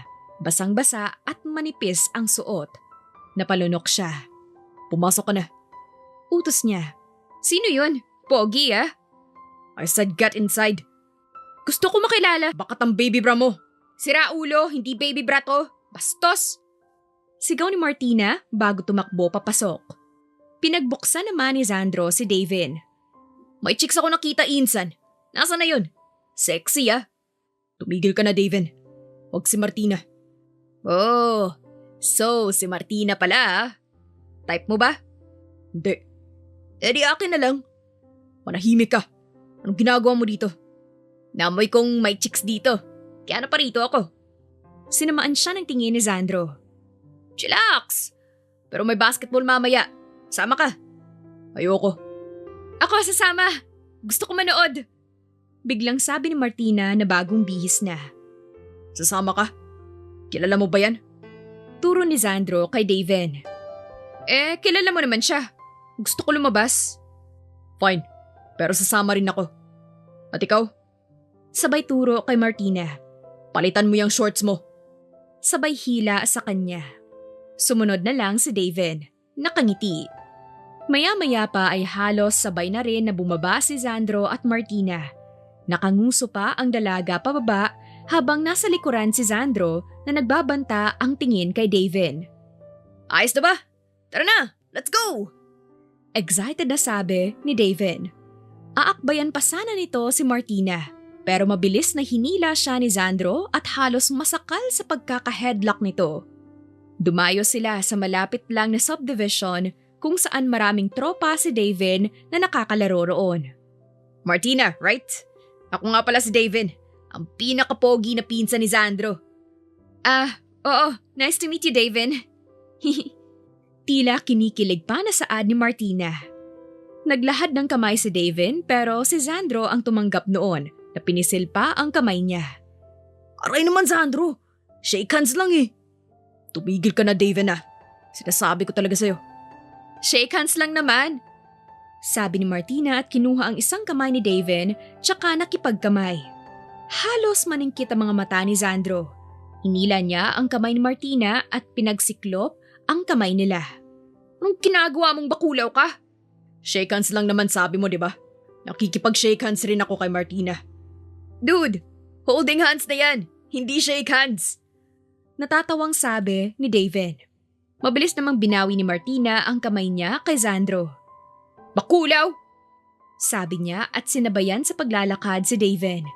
Basang-basa at manipis ang suot. Napalunok siya. Pumasok ka na. Utos niya. Sino yun? Pogi ah? I said get inside. Gusto ko makilala. Bakit ang baby bra mo? Sira ulo, hindi baby bra to. Bastos! Sigaw ni Martina bago tumakbo papasok. Pinagbuksan naman ni Sandro si Davin. May chicks ako nakita, insan. Nasaan na yun? Sexy ah. Tumigil ka na, Davin. Huwag si Martina. Oh, so si Martina pala ah. Type mo ba? Hindi. Di akin na lang. Manahimik ka. Anong ginagawa mo dito? Namoy kong may chicks dito. Kaya naparito ako. Sinamaan siya ng tingin ni Sandro. Chillax! Pero may basketball mamaya. Sama ka. Ayoko. Ako sasama. Gusto ko manood. Biglang sabi ni Martina na bagong bihis na. Sasama ka? Kilala mo ba yan? Turo ni Sandro kay Davin. Kilala mo naman siya. Gusto ko lumabas. Fine, pero sasama rin ako. At ikaw? Sabay turo kay Martina. Palitan mo yung shorts mo. Sabay hila sa kanya. Sumunod na lang si David. Nakangiti. Maya-maya pa ay halos sabay na rin na bumaba si Sandro at Martina. Nakanguso pa ang dalaga pababa habang nasa likuran si Sandro na nagbabanta ang tingin kay David. Ayos na ba? Tara na, let's go! Excited na sabi ni David. Aakbayan pa sana nito si Martina pero mabilis na hinila siya ni Sandro at halos masakal sa pagkaka-headlock nito. Dumayo sila sa malapit lang na subdivision kung saan maraming tropa si David na nakakalaro roon. Martina, right? Ako nga pala si David, ang pinaka-pogi na pinsan ni Sandro. Oo, nice to meet you, David. Tila kinikilig pa na saad ni Martina. Naglahad ng kamay si David pero si Sandro ang tumanggap noon na pinisil pa ang kamay niya. Aray naman Sandro, shake hands lang eh. Tumigil ka na David na, sinasabi ko talaga sa'yo. Shake hands lang naman, sabi ni Martina at kinuha ang isang kamay ni David tsaka nakipagkamay. Halos maningkit ang mga mata ni Sandro. Hinila niya ang kamay ni Martina at pinagsiklop ang kamay nila. Anong ginagawa mong bakulaw ka? Shake hands lang naman sabi mo, di ba? Nakikipag-shake hands rin ako kay Martina. Dude, holding hands na yan, hindi shake hands. Natatawang sabi ni David. Mabilis namang binawi ni Martina ang kamay niya kay Sandro. Bakulaw! Sabi niya at sinabayan sa paglalakad si David.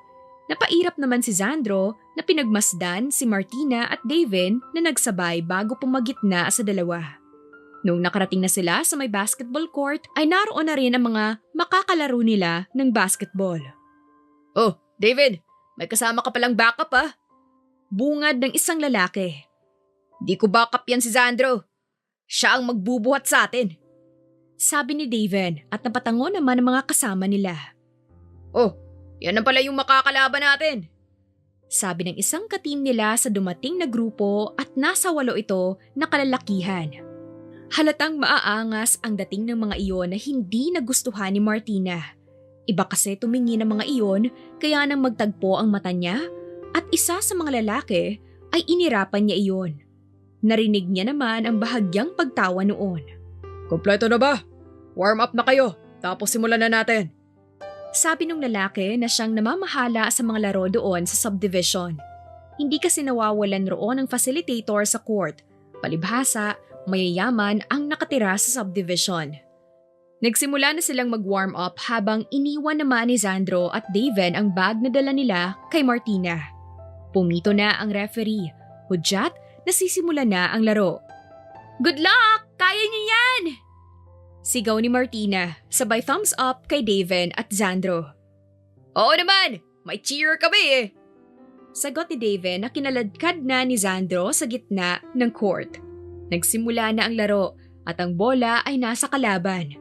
Napairap naman si Sandro na pinagmasdan si Martina at David na nagsabay bago pumagitna sa dalawa. Nung nakarating na sila sa may basketball court ay naroon na rin ang mga makakalaro nila ng basketball. Oh, David, may kasama ka palang backup ah. Bungad ng isang lalaki. Di ko backup yan si Sandro. Siya ang magbubuhat sa atin. Sabi ni David at napatango naman ang mga kasama nila. Oh, yan na pala yung makakalaban natin. Sabi ng isang katim nila sa dumating na grupo at nasa 8 ito na kalalakihan. Halatang maaangas ang dating ng mga iyon na hindi nagustuhan ni Martina. Iba kasi tumingin ng mga iyon kaya nang magtagpo ang mata niya at isa sa mga lalaki ay inirapan niya iyon. Narinig niya naman ang bahagyang pagtawa noon. Kompleto na ba? Warm up na kayo, tapos simulan na natin. Sabi ng lalaki na siyang namamahala sa mga laro doon sa subdivision. Hindi kasi nawawalan roon ng facilitator sa court. Palibhasa, mayayaman ang nakatira sa subdivision. Nagsimula na silang mag-warm up habang iniwan naman ni Sandro at David ang bag na dala nila kay Martina. Pumito na ang referee. Hudyat, nasisimula na ang laro. Good luck! Kaya niyo yan! Sigaw ni Martina, sabay thumbs up kay David at Sandro. Oo naman! May cheer kami eh! Sagot ni David na kinaladkad na ni Sandro sa gitna ng court. Nagsimula na ang laro at ang bola ay nasa kalaban.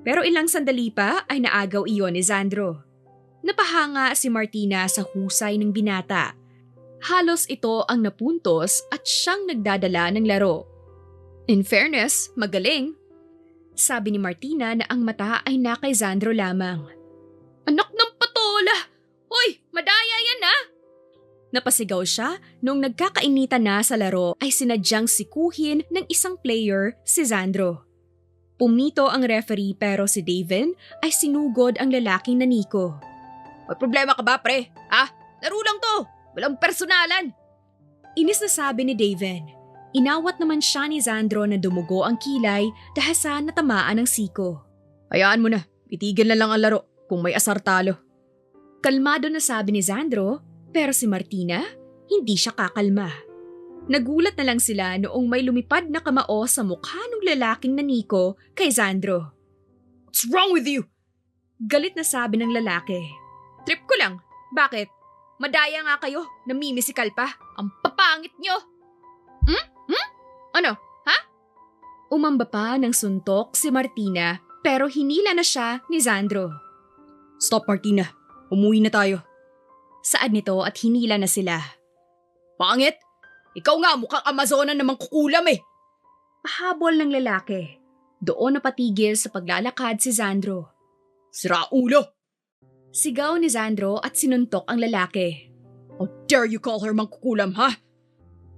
Pero ilang sandali pa ay naagaw iyon ni Sandro. Napahanga si Martina sa husay ng binata. Halos ito ang napuntos at siyang nagdadala ng laro. In fairness, magaling. Sabi ni Martina na ang mata ay na kay Sandro lamang. Anak ng patola! Hoy, madaya yan ah! Napasigaw siya nung nagkakainitan na sa laro ay sinadyang sikuhin ng isang player si Sandro. Pumito ang referee pero si David ay sinugod ang lalaking naniko. May problema ka ba pre? Laro lang to! Walang personalan! Inis na sabi ni David. Inawat naman siya ni Sandro na dumugo ang kilay dahil sa natamaan ng siko. Hayaan mo na, itigil na lang ang laro kung may asar talo. Kalmado na sabi ni Sandro pero si Martina hindi siya kakalma. Nagulat na lang sila noong may lumipad na kamao sa mukha ng lalaking naniko kay Sandro. What's wrong with you? Galit na sabi ng lalaki. Trip ko lang. Bakit? Madaya nga kayo, namimisikal pa. Ang papangit nyo! Ano? Ha? Umamba pa ng suntok si Martina pero hinila na siya ni Sandro. Stop Martina, umuwi na tayo. Saad nito at hinila na sila. Pangit! Ikaw nga mukhang Amazona namang kukulam eh! Pahabol ng lalaki. Doon napatigil sa paglalakad si Sandro. Sira ulo! Sigaw ni Sandro at sinuntok ang lalaki. How dare you call her mangkukulam, ha?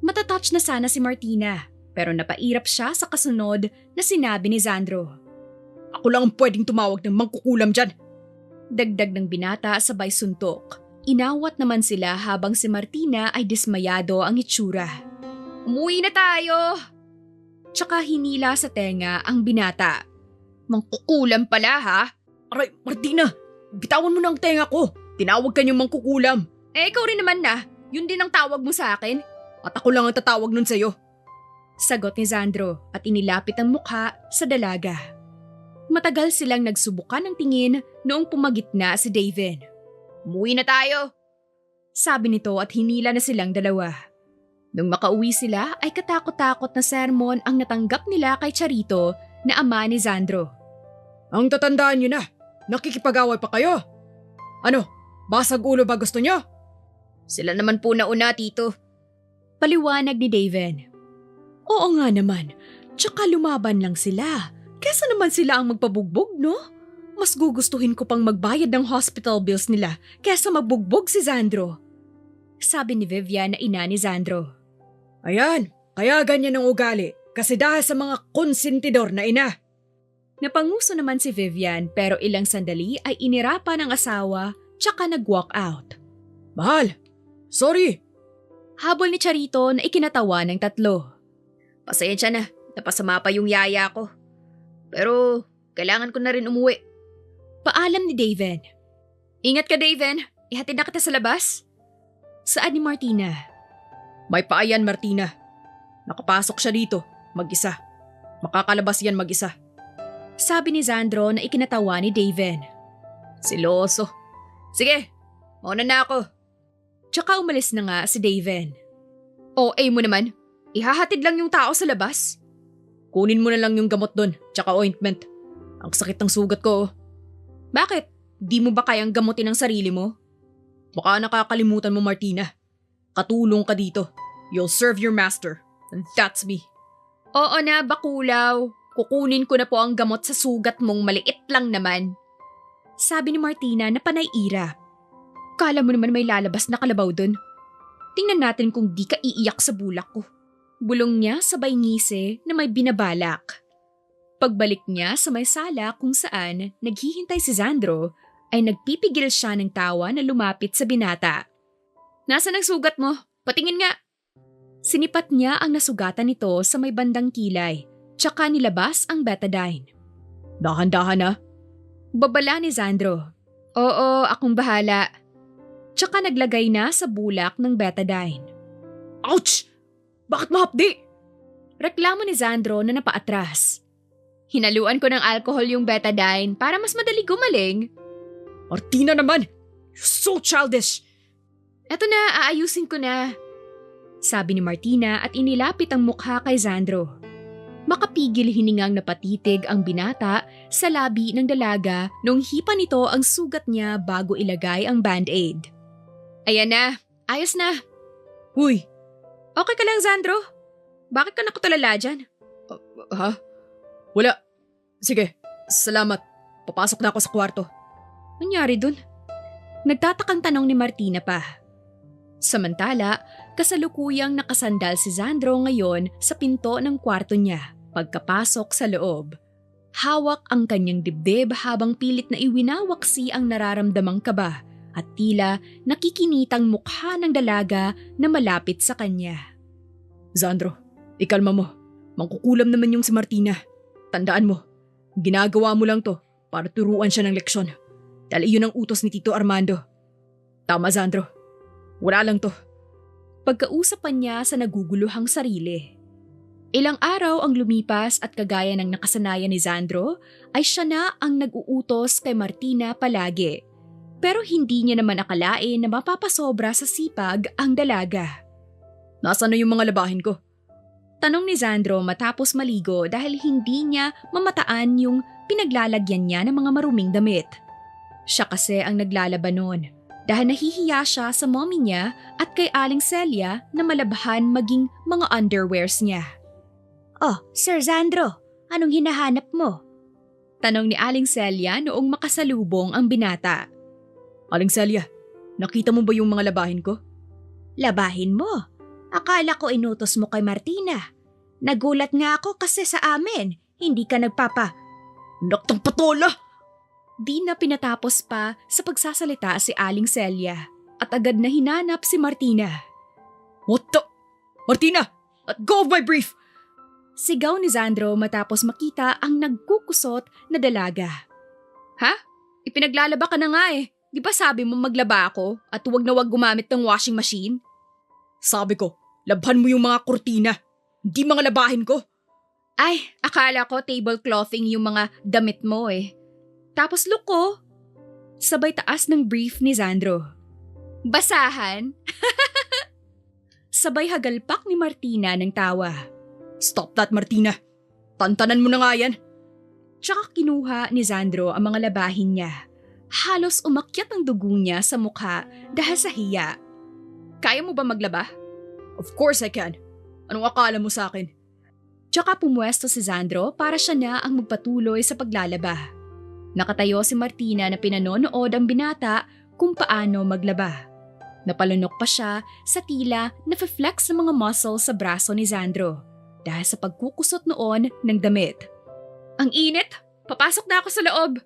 Matatouch na sana si Martina, pero napairap siya sa kasunod na sinabi ni Sandro. Ako lang ang pwedeng tumawag ng mangkukulam dyan. Dagdag ng binata sabay suntok. Inawat naman sila habang si Martina ay dismayado ang itsura. Umuwi na tayo! Tsaka hinila sa tenga ang binata. Mangkukulam pala ha? Aray, Martina! Bitawan mo na ang tenga ko! Tinawag ka niyang mangkukulam! Ikaw rin naman na. Yun din ang tawag mo sa akin. At ako lang ang tatawag nun sa'yo. Sagot ni Sandro at inilapit ang mukha sa dalaga. Matagal silang nagsubukan ng tingin noong pumagitna si David. Umuwi na tayo! Sabi nito at hinila na silang dalawa. Nung makauwi sila ay katakot-takot na sermon ang natanggap nila kay Charito na ama ni Sandro. Ang tatandaan niyo na, nakikipag-away pa kayo. Ano, basag ulo ba gusto niyo? Sila naman po nauna, tito. Paliwanag ni David. Oo nga naman, tsaka lumaban lang sila. Kesa naman sila ang magpabugbog, no? Mas gugustuhin ko pang magbayad ng hospital bills nila kesa magbugbog si Sandro. Sabi ni Vivian na ina ni Sandro. Ayan, kaya ganyan ang ugali kasi dahil sa mga konsentidor na ina. Napanguso naman si Vivian pero ilang sandali ay inirapa ng asawa tsaka nag-walk out. Mahal, sorry. Habol ni Charito na ikinatawa ng tatlo. Pasensya na, napasama pa yung yaya ko. Pero kailangan ko na rin umuwi. Paalam ni David. Ingat ka, David. Ihatid na kita sa labas. Saan ni Martina? May paayan, Martina. Nakapasok siya dito, mag-isa. Makakalabas yan mag-isa. Sabi ni Sandro na ikinatawa ni David. Siloso. Sige, mauna na ako. Tsaka umalis na nga si David. OA mo naman, ihahatid lang yung tao sa labas. Kunin mo na lang yung gamot doon, tsaka ointment. Ang sakit ng sugat ko. Bakit? Di mo ba kayang gamutin ang sarili mo? Baka nakakalimutan mo, Martina. Katulong ka dito. You'll serve your master. And that's me. Oo na, bakulaw. Kukunin ko na po ang gamot sa sugat mong maliit lang naman. Sabi ni Martina na panay-irap. Kala mo naman may lalabas na kalabaw dun. Tingnan natin kung di ka iiyak sa bulak ko. Bulong niya sabay ngisi na may binabalak. Pagbalik niya sa may sala kung saan naghihintay si Sandro, ay nagpipigil siya ng tawa na lumapit sa binata. Nasaan ang sugat mo? Patingin nga! Sinipat niya ang nasugatan nito sa may bandang kilay, tsaka nilabas ang betadine. Dahan-dahan na. Babala ni Sandro. Oo, akong bahala. Tsaka naglagay na sa bulak ng betadine. Ouch! Bakit mahapdi? Reklamo ni Sandro na napaatras. Hinaluan ko ng alcohol yung betadine para mas madali gumaling. Martina naman! You're so childish! Eto na, aayusin ko na. Sabi ni Martina at inilapit ang mukha kay Sandro. Makapigil hiningang napatitig ang binata sa labi ng dalaga nung hipa nito ang sugat niya bago ilagay ang band-aid. Ayan na, ayos na. Uy! Okay ka lang, Sandro? Bakit ka nakatulala dyan? Ha? Wala. Sige, salamat. Papasok na ako sa kwarto. Nangyari dun? Nagtatakang tanong ni Martina pa. Samantala, kasalukuyang nakasandal si Sandro ngayon sa pinto ng kwarto niya pagkapasok sa loob. Hawak ang kanyang dibdib habang pilit na iwinawaksi ang nararamdamang kaba at tila nakikinitang mukha ng dalaga na malapit sa kanya. Sandro, ikalma mo. Mangkukulam naman yung si Martina. Tandaan mo, ginagawa mo lang to para turuan siya ng leksyon. Dahil iyon ang utos ni Tito Armando. Tama, Sandro. Wala lang to. Pagkausapan niya sa naguguluhang sarili. Ilang araw ang lumipas at kagaya ng nakasanayan ni Sandro ay siya na ang nag-uutos kay Martina palagi. Pero hindi niya naman akalain na mapapasobra sa sipag ang dalaga. Nasaan na yung mga labahin ko? Tanong ni Sandro matapos maligo dahil hindi niya mamataan yung pinaglalagyan niya ng mga maruming damit. Siya kasi ang naglalaban noon dahil nahihiya siya sa mommy niya at kay Aling Celia na malabhan maging mga underwears niya. Oh, Sir Sandro, Anong hinahanap mo? Tanong ni Aling Celia noong makasalubong ang binata. Aling Celia, nakita mo ba yung mga labahin ko? Labahin mo? Akala ko inutos mo kay Martina. Nagulat nga ako kasi sa amin, hindi ka nagpapa. Naktang patola! Di na pinatapos pa sa pagsasalita si Aling Celia at agad na hinanap si Martina. What the? Martina! Let go of my brief! Sigaw ni Sandro matapos makita ang nagkukusot na dalaga. Ha? Ipinaglalaba ka na nga eh. Di ba sabi mo maglaba ako at huwag na huwag gumamit ng washing machine? Sabi ko, labhan mo yung mga kurtina, hindi mga labahin ko. Ay, akala ko tableclothing yung mga damit mo eh. Tapos look ko. Sabay taas ng brief ni Sandro. Basahan? Sabay hagalpak ni Martina ng tawa. Stop that, Martina. Tantanan mo na nga yan. Tsaka kinuha ni Sandro ang mga labahin niya. Halos umakyat ang dugo niya sa mukha dahil sa hiya. Kaya mo ba maglaba? Of course I can. Anong akala mo sa akin? Tsaka pumwesto si Sandro para siya na ang magpatuloy sa paglalaba. Nakatayo si Martina na pinanonood ang binata kung paano maglaba. Napalunok pa siya sa tila na flex ng mga muscles sa braso ni Sandro dahil sa pagkukusot noon ng damit. Ang init! Papasok na ako sa loob!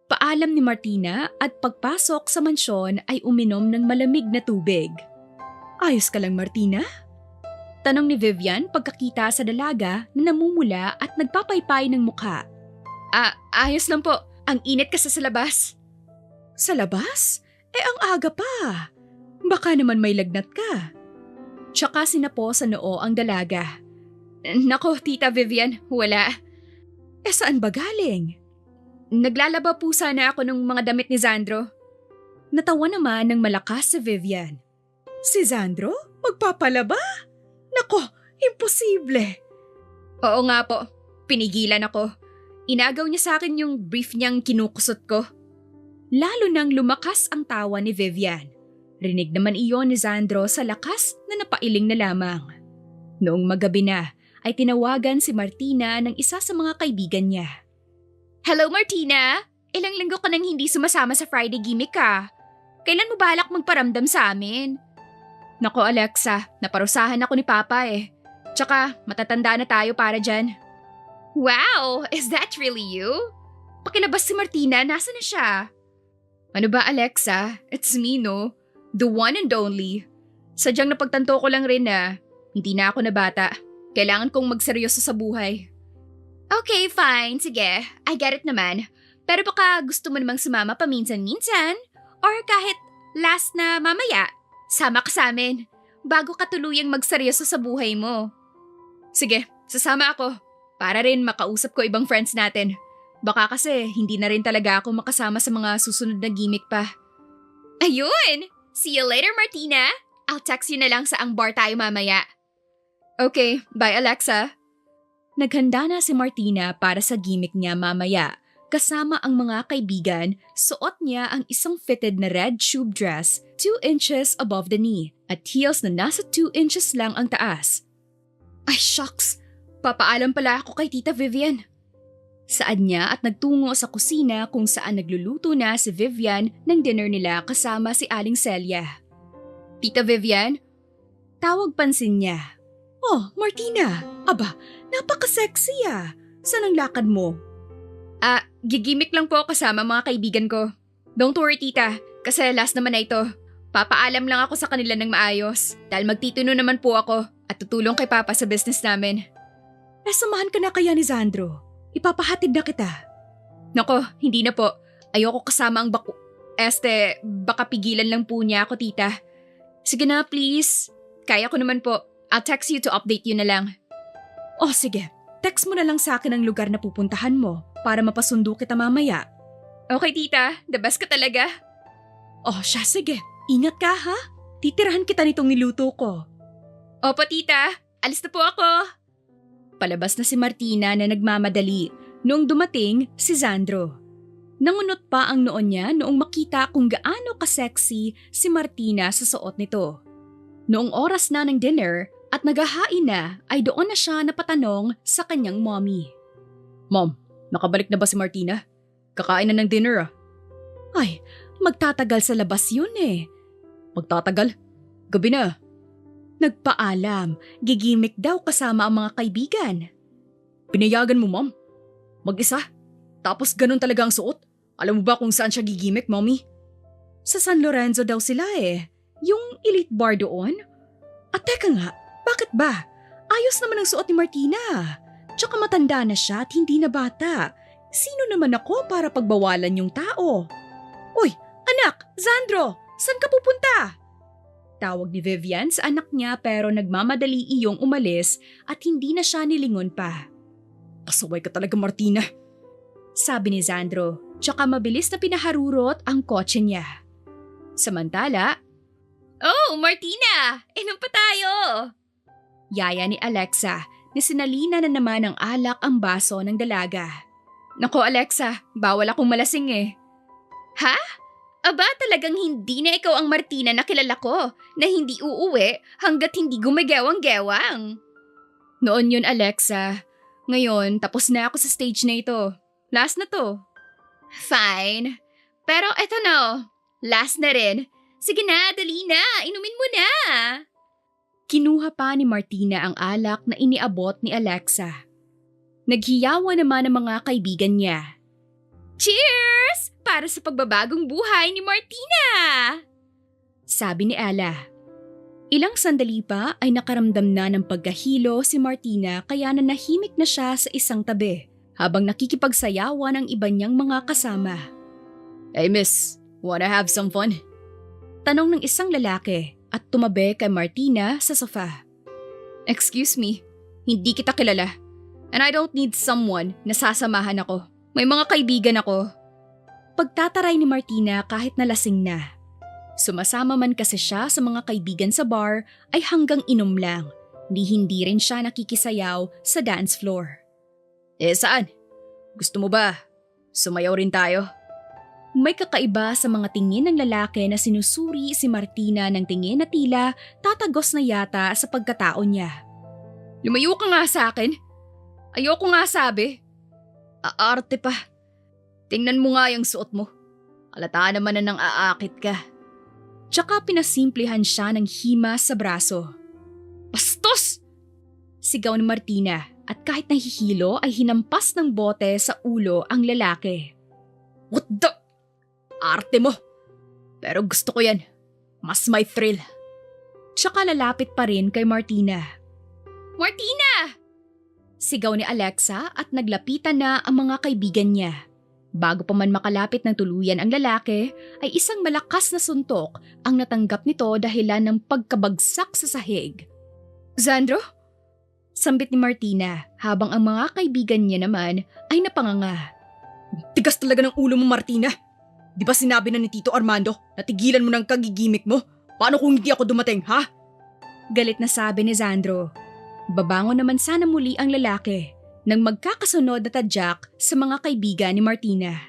Paalam ni Martina at pagpasok sa mansyon ay uminom ng malamig na tubig. Ayos ka lang, Martina? Tanong ni Vivian pagkakita sa dalaga na namumula at nagpapaypay ng mukha. Ayos lang po. Ang init kasi sa labas. Sa labas? Ang aga pa. Baka naman may lagnat ka. Tsaka sinapo sa noo ang dalaga. Nako, Tita Vivian, wala. Saan ba galing? Naglalaba po sana ako ng mga damit ni Sandro. Natawa naman ng malakas si Vivian. Si Sandro? Magpapalaba? Nako, imposible. Oo nga po, pinigilan ako. Inagaw niya sa akin yung brief niyang kinukusot ko. Lalo nang lumakas ang tawa ni Vivian. Rinig naman iyon ni Sandro sa lakas na napailing na lamang. Noong magabi na, ay tinawagan si Martina ng isa sa mga kaibigan niya. Hello Martina! Ilang linggo ka nang hindi sumasama sa Friday gimmick ka. Kailan mo balak magparamdam sa amin? Nako Alexa, naparusahan ako ni Papa eh. Tsaka matatanda na tayo para dyan. Wow! Is that really you? Pakilabas si Martina, nasa na siya? Ano ba Alexa? It's me no? The one and only. Sadyang napagtanto ko lang rin na hindi na ako na bata. Kailangan kong magseryoso sa buhay. Okay, fine. Sige, I get it naman. Pero baka gusto mo namang sumama paminsan-minsan? Or kahit last na mamaya, sama ka sa amin bago ka tuluyang magseryoso sa buhay mo. Sige, sasama ako para rin makausap ko ibang friends natin. Baka kasi hindi na rin talaga ako makasama sa mga susunod na gimmick pa. Ayun! See you later, Martina! I'll text you na lang sa ang bar tayo mamaya. Okay, bye Alexa. Naghanda na si Martina para sa gimmick niya mamaya. Kasama ang mga kaibigan, suot niya ang isang fitted na red tube dress 2 inches above the knee at heels na nasa 2 inches lang ang taas. Ay shucks! Papaalam pala ako kay Tita Vivian. Saad niya at nagtungo sa kusina kung saan nagluluto na si Vivian ng dinner nila kasama si Aling Celia. Tita Vivian? Tawag pansin niya. Oh, Martina! Aba, napaka-sexy ah! Saan ang lakad mo? Gigimik lang po kasama mga kaibigan ko. Don't worry tita, kasi last naman na ito. Papaalam lang ako sa kanila ng maayos dahil magtituno naman po ako at tutulong kay Papa sa business namin. Samahan ka na kaya ni Sandro? Ipapahatid na kita. Nako, hindi na po. Ayoko kasama ang baka pigilan lang po niya ako tita. Sige na please. Kaya ko naman po. I'll text you to update you na lang. Oh sige, text mo na lang sa akin ang lugar na pupuntahan mo para mapasundo kita mamaya. Okay tita, the best ka talaga. Oh siya, sige. Ingat ka ha. Titirahan kita nitong niluto ko. Opo tita, alis na po ako. Palabas na si Martina na nagmamadali noong dumating si Sandro. Nangunot pa ang noon niya noong makita kung gaano ka-sexy si Martina sa suot nito. Noong oras na ng dinner at naghahain na ay doon na siya napatanong sa kanyang mommy. Mom, nakabalik na ba si Martina? Kakain na ng dinner ah. Ay, magtatagal sa labas yun eh. Magtatagal? Gabi na. Nagpaalam, gigimik daw kasama ang mga kaibigan. Pinayagan mo, Mom? Mag-isa? Tapos ganun talaga ang suot? Alam mo ba kung saan siya gigimik, Mommy? Sa San Lorenzo daw sila eh. Yung elite bar doon? At teka nga, bakit ba? Ayos naman ang suot ni Martina. Tsaka matanda na siya at hindi na bata. Sino naman ako para pagbawalan yung tao? Uy, anak, Zandro, saan ka pupunta? Tawag ni Vivian sa anak niya pero nagmamadali iyong umalis at hindi na siya nilingon pa. Pasaway ka talaga, Martina. Sabi ni Zandro, tsaka mabilis na pinaharurot ang kotse niya. Samantala, "Oh, Martina! Inom pa tayo!" Yaya ni Alexa na sinalina na naman ng alak ang baso ng dalaga. "Nako Alexa, bawal akong malasing eh." "Ha? Aba talagang hindi na ikaw ang Martina na kilala ko na hindi uuwi hanggat hindi gumagewang-gewang." "Noon yun Alexa. Ngayon tapos na ako sa stage na ito. Last na to." "Fine. Pero eto no, last na rin. Sige na, dali na, inumin mo na." Kinuha pa ni Martina ang alak na iniabot ni Alexa. Naghiyawa naman ang mga kaibigan niya. "Cheers! Para sa pagbabagong buhay ni Martina!" Sabi ni Ella. Ilang sandali pa ay nakaramdam na ng pagkahilo si Martina kaya nanahimik na siya sa isang tabi habang nakikipagsayawan ang iba niyang mga kasama. "Hey miss, wanna have some fun?" Tanong ng isang lalaki at tumabi kay Martina sa sofa. "Excuse me, hindi kita kilala. And I don't need someone na sasamahan ako. May mga kaibigan ako." Pagtataray ni Martina kahit nalasing na. Sumasama man kasi siya sa mga kaibigan sa bar ay hanggang inom lang. Hindi rin siya nakikisayaw sa dance floor. Saan? Gusto mo ba? Sumayaw rin tayo. May kakaiba sa mga tingin ng lalaki na sinusuri si Martina ng tingin na tila tatagos na yata sa pagkatao niya. "Lumayo ka nga sa akin. Ayoko nga sabi." "Aarte pa. Tingnan mo nga yung suot mo. Halata naman na nang aakit ka." Tsaka pinasimplihan siya ng hima sa braso. "Bastos!" Sigaw ni Martina at kahit nahihilo ay hinampas ng bote sa ulo ang lalaki. "What the? Arte mo. Pero gusto ko yan. Mas may thrill." Tsaka lalapit pa rin kay Martina. "Martina!" Sigaw ni Alexa at naglapitan na ang mga kaibigan niya. Bago pa man makalapit ng tuluyan ang lalaki, ay isang malakas na suntok ang natanggap nito dahilan ng pagkabagsak sa sahig. "Zandro?" Sambit ni Martina habang ang mga kaibigan niya naman ay napanganga. "Tigas talaga ng ulo mo, Martina. Di ba sinabi na ni Tito Armando na tigilan mo ng kagigimik mo? Paano kung hindi ako dumating, ha?" Galit na sabi ni Zandro. Babangon naman sana muli ang lalaki nang magkakasunod na tadyak sa mga kaibigan ni Martina.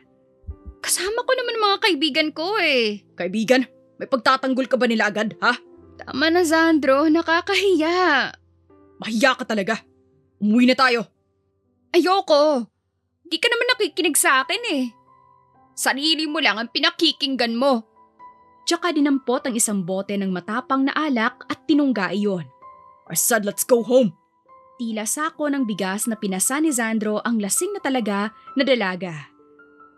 "Kasama ko naman mga kaibigan ko eh." "Kaibigan? May pagtatanggol ka ba nila agad, ha?" "Tama na Zandro, nakakahiya." "Mahiya ka talaga. Umuwi na tayo." "Ayoko. Di ka naman nakikinig sa akin eh. Sarili mo lang ang pinakikinggan mo." Tsaka dinampot ang isang bote ng matapang na alak at tinungga iyon. "I said let's go home." Tila sako ng bigas na pinasa ni Zandro ang lasing na talaga na dalaga.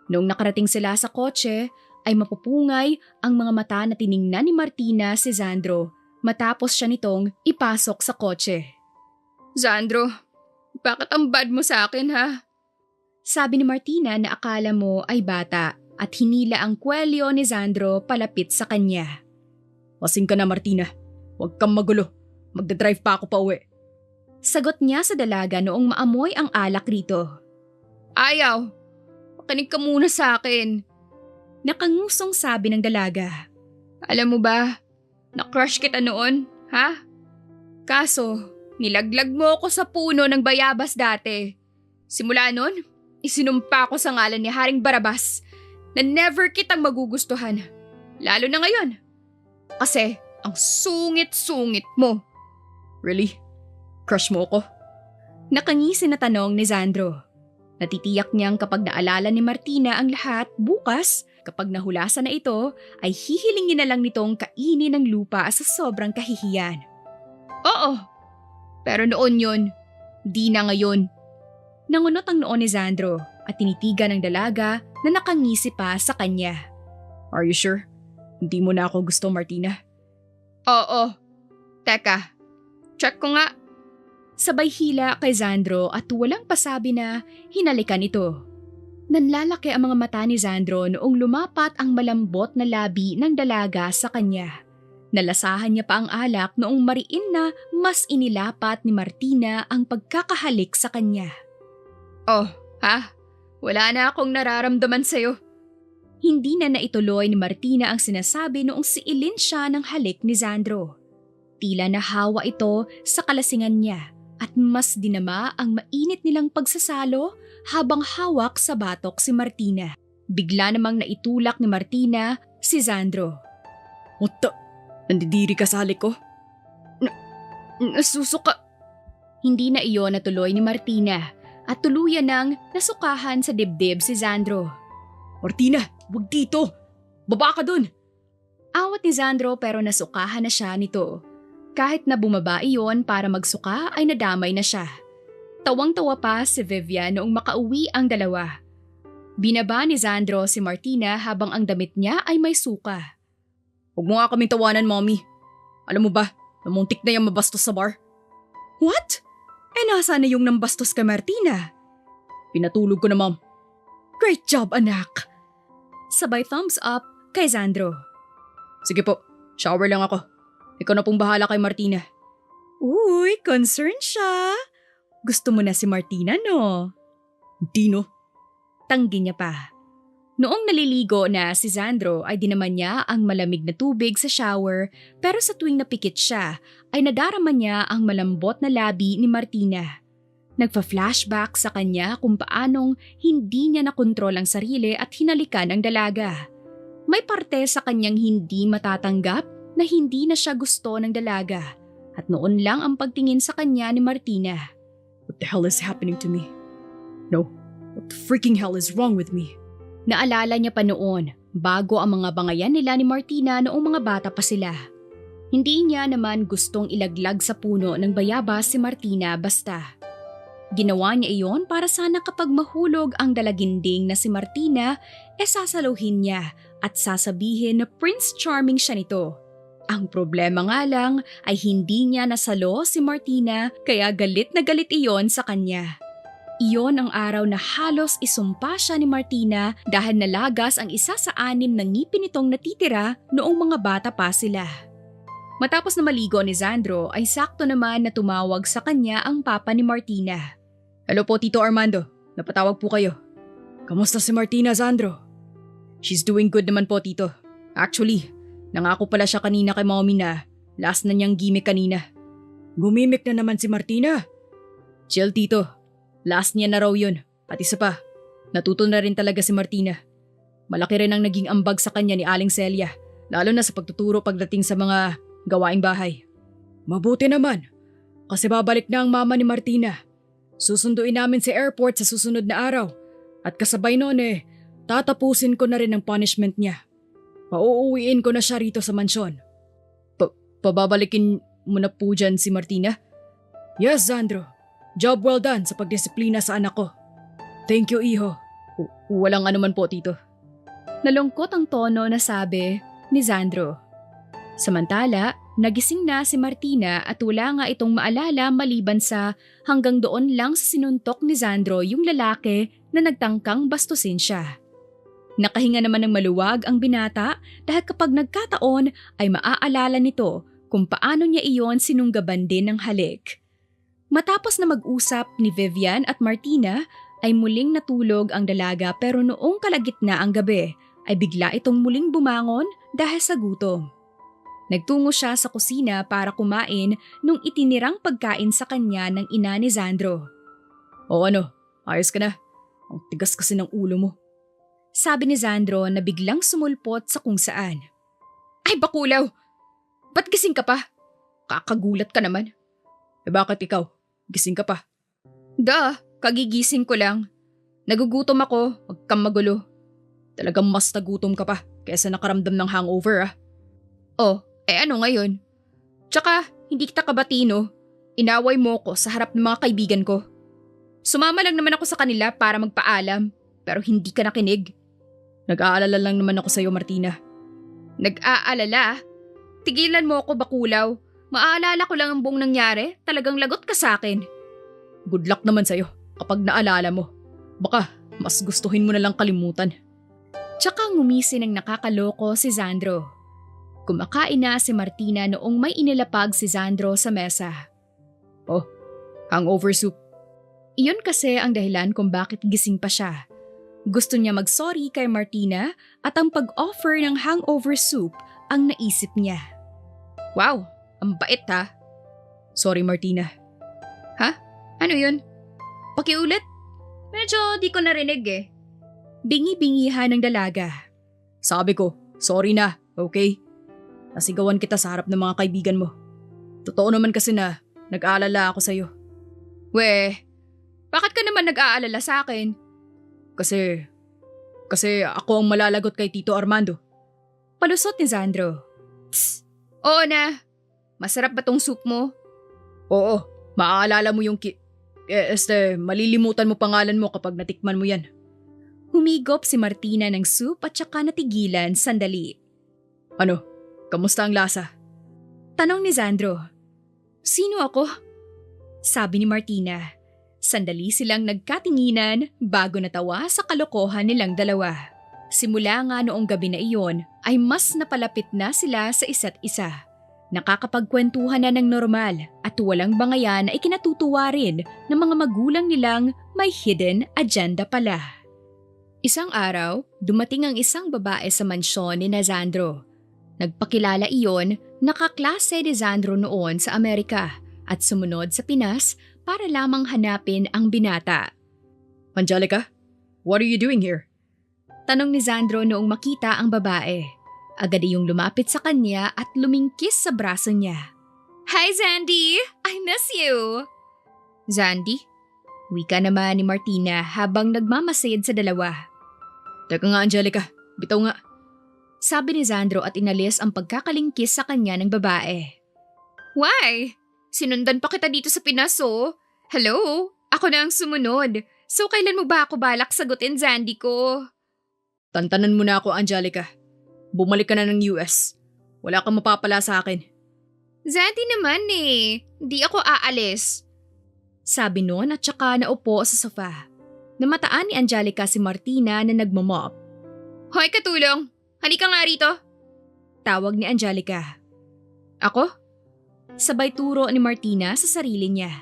Noong nakarating sila sa kotse, ay mapupungay ang mga mata na tiningnan ni Martina si Zandro matapos siya nitong ipasok sa kotse. "Zandro, bakit ang bad mo sa akin ha?" Sabi ni Martina na akala mo ay bata at hinila ang kwelyo ni Zandro palapit sa kanya. "Lasing ka na, Martina. Huwag kang magulo. Magdadrive pa ako pa uwi." Sagot niya sa dalaga noong maamoy ang alak rito. "Ayaw. Makinig ka muna sa akin." Nakangusong sabi ng dalaga. "Alam mo ba, na-crush kita noon, ha? Kaso, nilaglag mo ako sa puno ng bayabas dati. Simula noon, isinumpa ko sa ngalan ni Haring Barabas na never kitang magugustuhan. Lalo na ngayon. Kasi ang sungit-sungit mo." "Really? Crush mo ako?" Nakangisi na tanong ni Zandro. Natitiyak niyang kapag naalala ni Martina ang lahat, bukas, kapag nahulasan na ito, ay hihilingin na lang nitong kainin ng lupa sa sobrang kahihiyan. Oo, pero noon yun, di na ngayon. Nangunot ang noon ni Sandro at tinitigan ng dalaga na nakangisi pa sa kanya. Are you sure? Hindi mo na ako gusto, Martina? Oo. Teka, check ko nga. Sabay hila kay Sandro at walang pasabi na hinalikan ito. Nanlalaki ang mga mata ni Sandro noong lumapat ang malambot na labi ng dalaga sa kanya. Nalasahan niya pa ang alak noong mariin na mas inilapat ni Martina ang pagkakahalik sa kanya. Oh, ha? Wala na akong nararamdaman sa'yo. Hindi na naituloy ni Martina ang sinasabi noong siilin siya ng halik ni Sandro. Tila nahawa ito sa kalasingan niya at mas dinama ang mainit nilang pagsasalo habang hawak sa batok si Martina. Bigla namang naitulak ni Martina si Sandro. Muta, nandidiri ka sa halik ko? Nasusuka. Hindi na iyon natuloy ni Martina at tuluyan nang nasukahan sa dibdib si Sandro. Martina, wag dito! Baba ka dun! Awat ni Sandro pero nasukahan na siya nito. Kahit na bumaba iyon para magsuka ay nadamay na siya. Tawang-tawa pa si Vivian noong makauwi ang dalawa. Binaba ni Sandro si Martina habang ang damit niya ay may suka. Huwag mo nga kaming tawanan, Mommy. Alam mo ba, namuntik na yung mabastos sa bar. What? Nasaan na yung nambastos kay Martina? Pinatulog ko na, Mom. Great job, anak! Sabay thumbs up kay Sandro. Sige po, shower lang ako. Ikaw na pong bahala kay Martina. Uy, concerned siya. Gusto mo na si Martina, no? Hindi, no? Tanggi niya pa. Noong naliligo na si Sandro ay dinaman niya ang malamig na tubig sa shower pero sa tuwing napikit siya ay nadarama niya ang malambot na labi ni Martina. Nagpa-flashback sa kanya kung paanong hindi niya nakontrol ang sarili at hinalikan ang dalaga. May parte sa kanyang hindi matatanggap na hindi na siya gusto ng dalaga at noon lang ang pagtingin sa kanya ni Martina. What the hell is happening to me? No, what the freaking hell is wrong with me? Naalala niya pa noon bago ang mga bangayan nila ni Martina noong mga bata pa sila. Hindi niya naman gustong ilaglag sa puno ng bayabas si Martina basta. Ginawa niya iyon para sana kapag mahulog ang dalaginding na si Martina, sasaluhin niya at sasabihin na Prince Charming siya nito. Ang problema nga lang ay hindi niya nasalo si Martina kaya galit na galit iyon sa kanya. Iyon ang araw na halos isumpa siya ni Martina dahil nalagas ang isa sa 6 na ngipin nitong natitira noong mga bata pa sila. Matapos na maligo ni Sandro ay sakto naman na tumawag sa kanya ang papa ni Martina. Hello po, Tito Armando. Napatawag po kayo. Kamusta si Martina, Sandro? She's doing good naman po, Tito. Actually, nangako pala siya kanina kay Mommy na last na niyang gimmick kanina. Gumimik na naman si Martina. Chill, Tito. Last niya na raw yun. At isa pa, natuto na rin talaga si Martina. Malaki rin ang naging ambag sa kanya ni Aling Celia, lalo na sa pagtuturo pagdating sa mga gawaing bahay. Mabuti naman, kasi babalik na ang mama ni Martina. Susunduin namin sa airport sa susunod na araw. At kasabay noon tatapusin ko na rin ang punishment niya. Pauuwiin ko na siya rito sa mansyon. Pababalikin mo na po dyan si Martina? Yes, Sandro. Job well done sa pagdisiplina sa anak ko. Thank you, Iho. Walang anuman po, Tito. Nalungkot ang tono na sabi ni Sandro. Samantala, nagising na si Martina at wala nga itong maalala maliban sa hanggang doon lang sa sinuntok ni Sandro yung lalaki na nagtangkang bastusin siya. Nakahinga naman ng maluwag ang binata dahil kapag nagkataon ay maaalala nito kung paano niya iyon sinunggaban din ng halik. Matapos na mag-usap ni Vivian at Martina ay muling natulog ang dalaga pero noong kalagitna ang gabi ay bigla itong muling bumangon dahil sa gutom. Nagtungo siya sa kusina para kumain nung itinirang pagkain sa kanya ng ina ni Sandro. O ano, ayos ka na. Ang tigas kasi ng ulo mo. Sabi ni Sandro na biglang sumulpot sa kung saan. Ay bakulaw! Ba't gising ka pa? Kakagulat ka naman. Bakit ikaw? Gising ka pa? Kagigising ko lang. Nagugutom ako, wag kang magulo. Talagang mas nagutom ka pa kaysa nakaramdam ng hangover ah. Oh, ano ngayon? Tsaka, hindi kita kabatino. Inaway mo ko sa harap ng mga kaibigan ko. Sumama lang naman ako sa kanila para magpaalam, pero hindi ka nakinig. Nag-aalala lang naman ako sa'yo, Martina. Nag-aalala? Tigilan mo ako, bakulaw. Maaalala ko lang ang buong nangyari, talagang lagot ka sa akin. Good luck naman sa'yo kapag naalala mo. Baka mas gustuhin mo na lang kalimutan. Tsaka ngumisi ng nakakaloko si Sandro. Kumakain na si Martina noong may inilapag si Sandro sa mesa. Oh, hangover soup. Iyon kasi ang dahilan kung bakit gising pa siya. Gusto niya mag-sorry kay Martina at ang pag-offer ng hangover soup ang naisip niya. Wow, ang bait ha. Sorry Martina. Ha? Ano yun? Pakiulit? Medyo di ko narinig eh. Bingi-bingihan ng dalaga. Sabi ko, sorry na, okay? Nasigawan kita sa harap ng mga kaibigan mo. Totoo naman kasi na nag-aalala ako sa'yo. Weh, bakit ka naman nag-aalala sa akin? Kasi ako ang malalagot kay Tito Armando. Palusot ni Sandro. Tss, oo na. Masarap ba tong soup mo? Oo, maaalala mo yung malilimutan mo pangalan mo kapag natikman mo yan. Humigop si Martina ng soup at saka natigilan sandali. Ano? Kamusta ang lasa? Tanong ni Sandro. Sino ako? Sabi ni Martina. Sandali silang nagkatinginan bago natawa sa kalokohan nilang dalawa. Simula nga noong gabi na iyon ay mas napalapit na sila sa isa't isa. Nakakapagkwentuhan na ng normal at walang bangayan ay kinatutuwa rin ng mga magulang nilang may hidden agenda pala. Isang araw, dumating ang isang babae sa mansyon ni Sandro. Nagpakilala iyon na kaklase ni Sandro noon sa Amerika at sumunod sa Pinas para lamang hanapin ang binata. Angelica, what are you doing here? Tanong ni Sandro noong makita ang babae. Agad iyong lumapit sa kanya at lumingkis sa braso niya. Hi Zandy! I miss you! Zandy? Wika naman ni Martina habang nagmamasid sa dalawa. Teka nga Angelica, bitaw nga. Sabi ni Sandro at inalis ang pagkakalingkis sa kanya ng babae. Why? Sinundan pa kita dito sa Pinas oh. Hello? Ako na ang sumunod. So kailan mo ba ako balak sagutin Zandy ko? Tantanan mo na ako Angelica. Bumalik ka na ng US. Wala kang mapapala sa akin. Zandy naman eh. Di ako aalis. Sabi noon at saka naupo sa sofa. Namataan ni Angelica si Martina na nagmamop. Hoy katulong! Halika nga rito! Tawag ni Angelica. Ako? Sabay turo ni Martina sa sarili niya.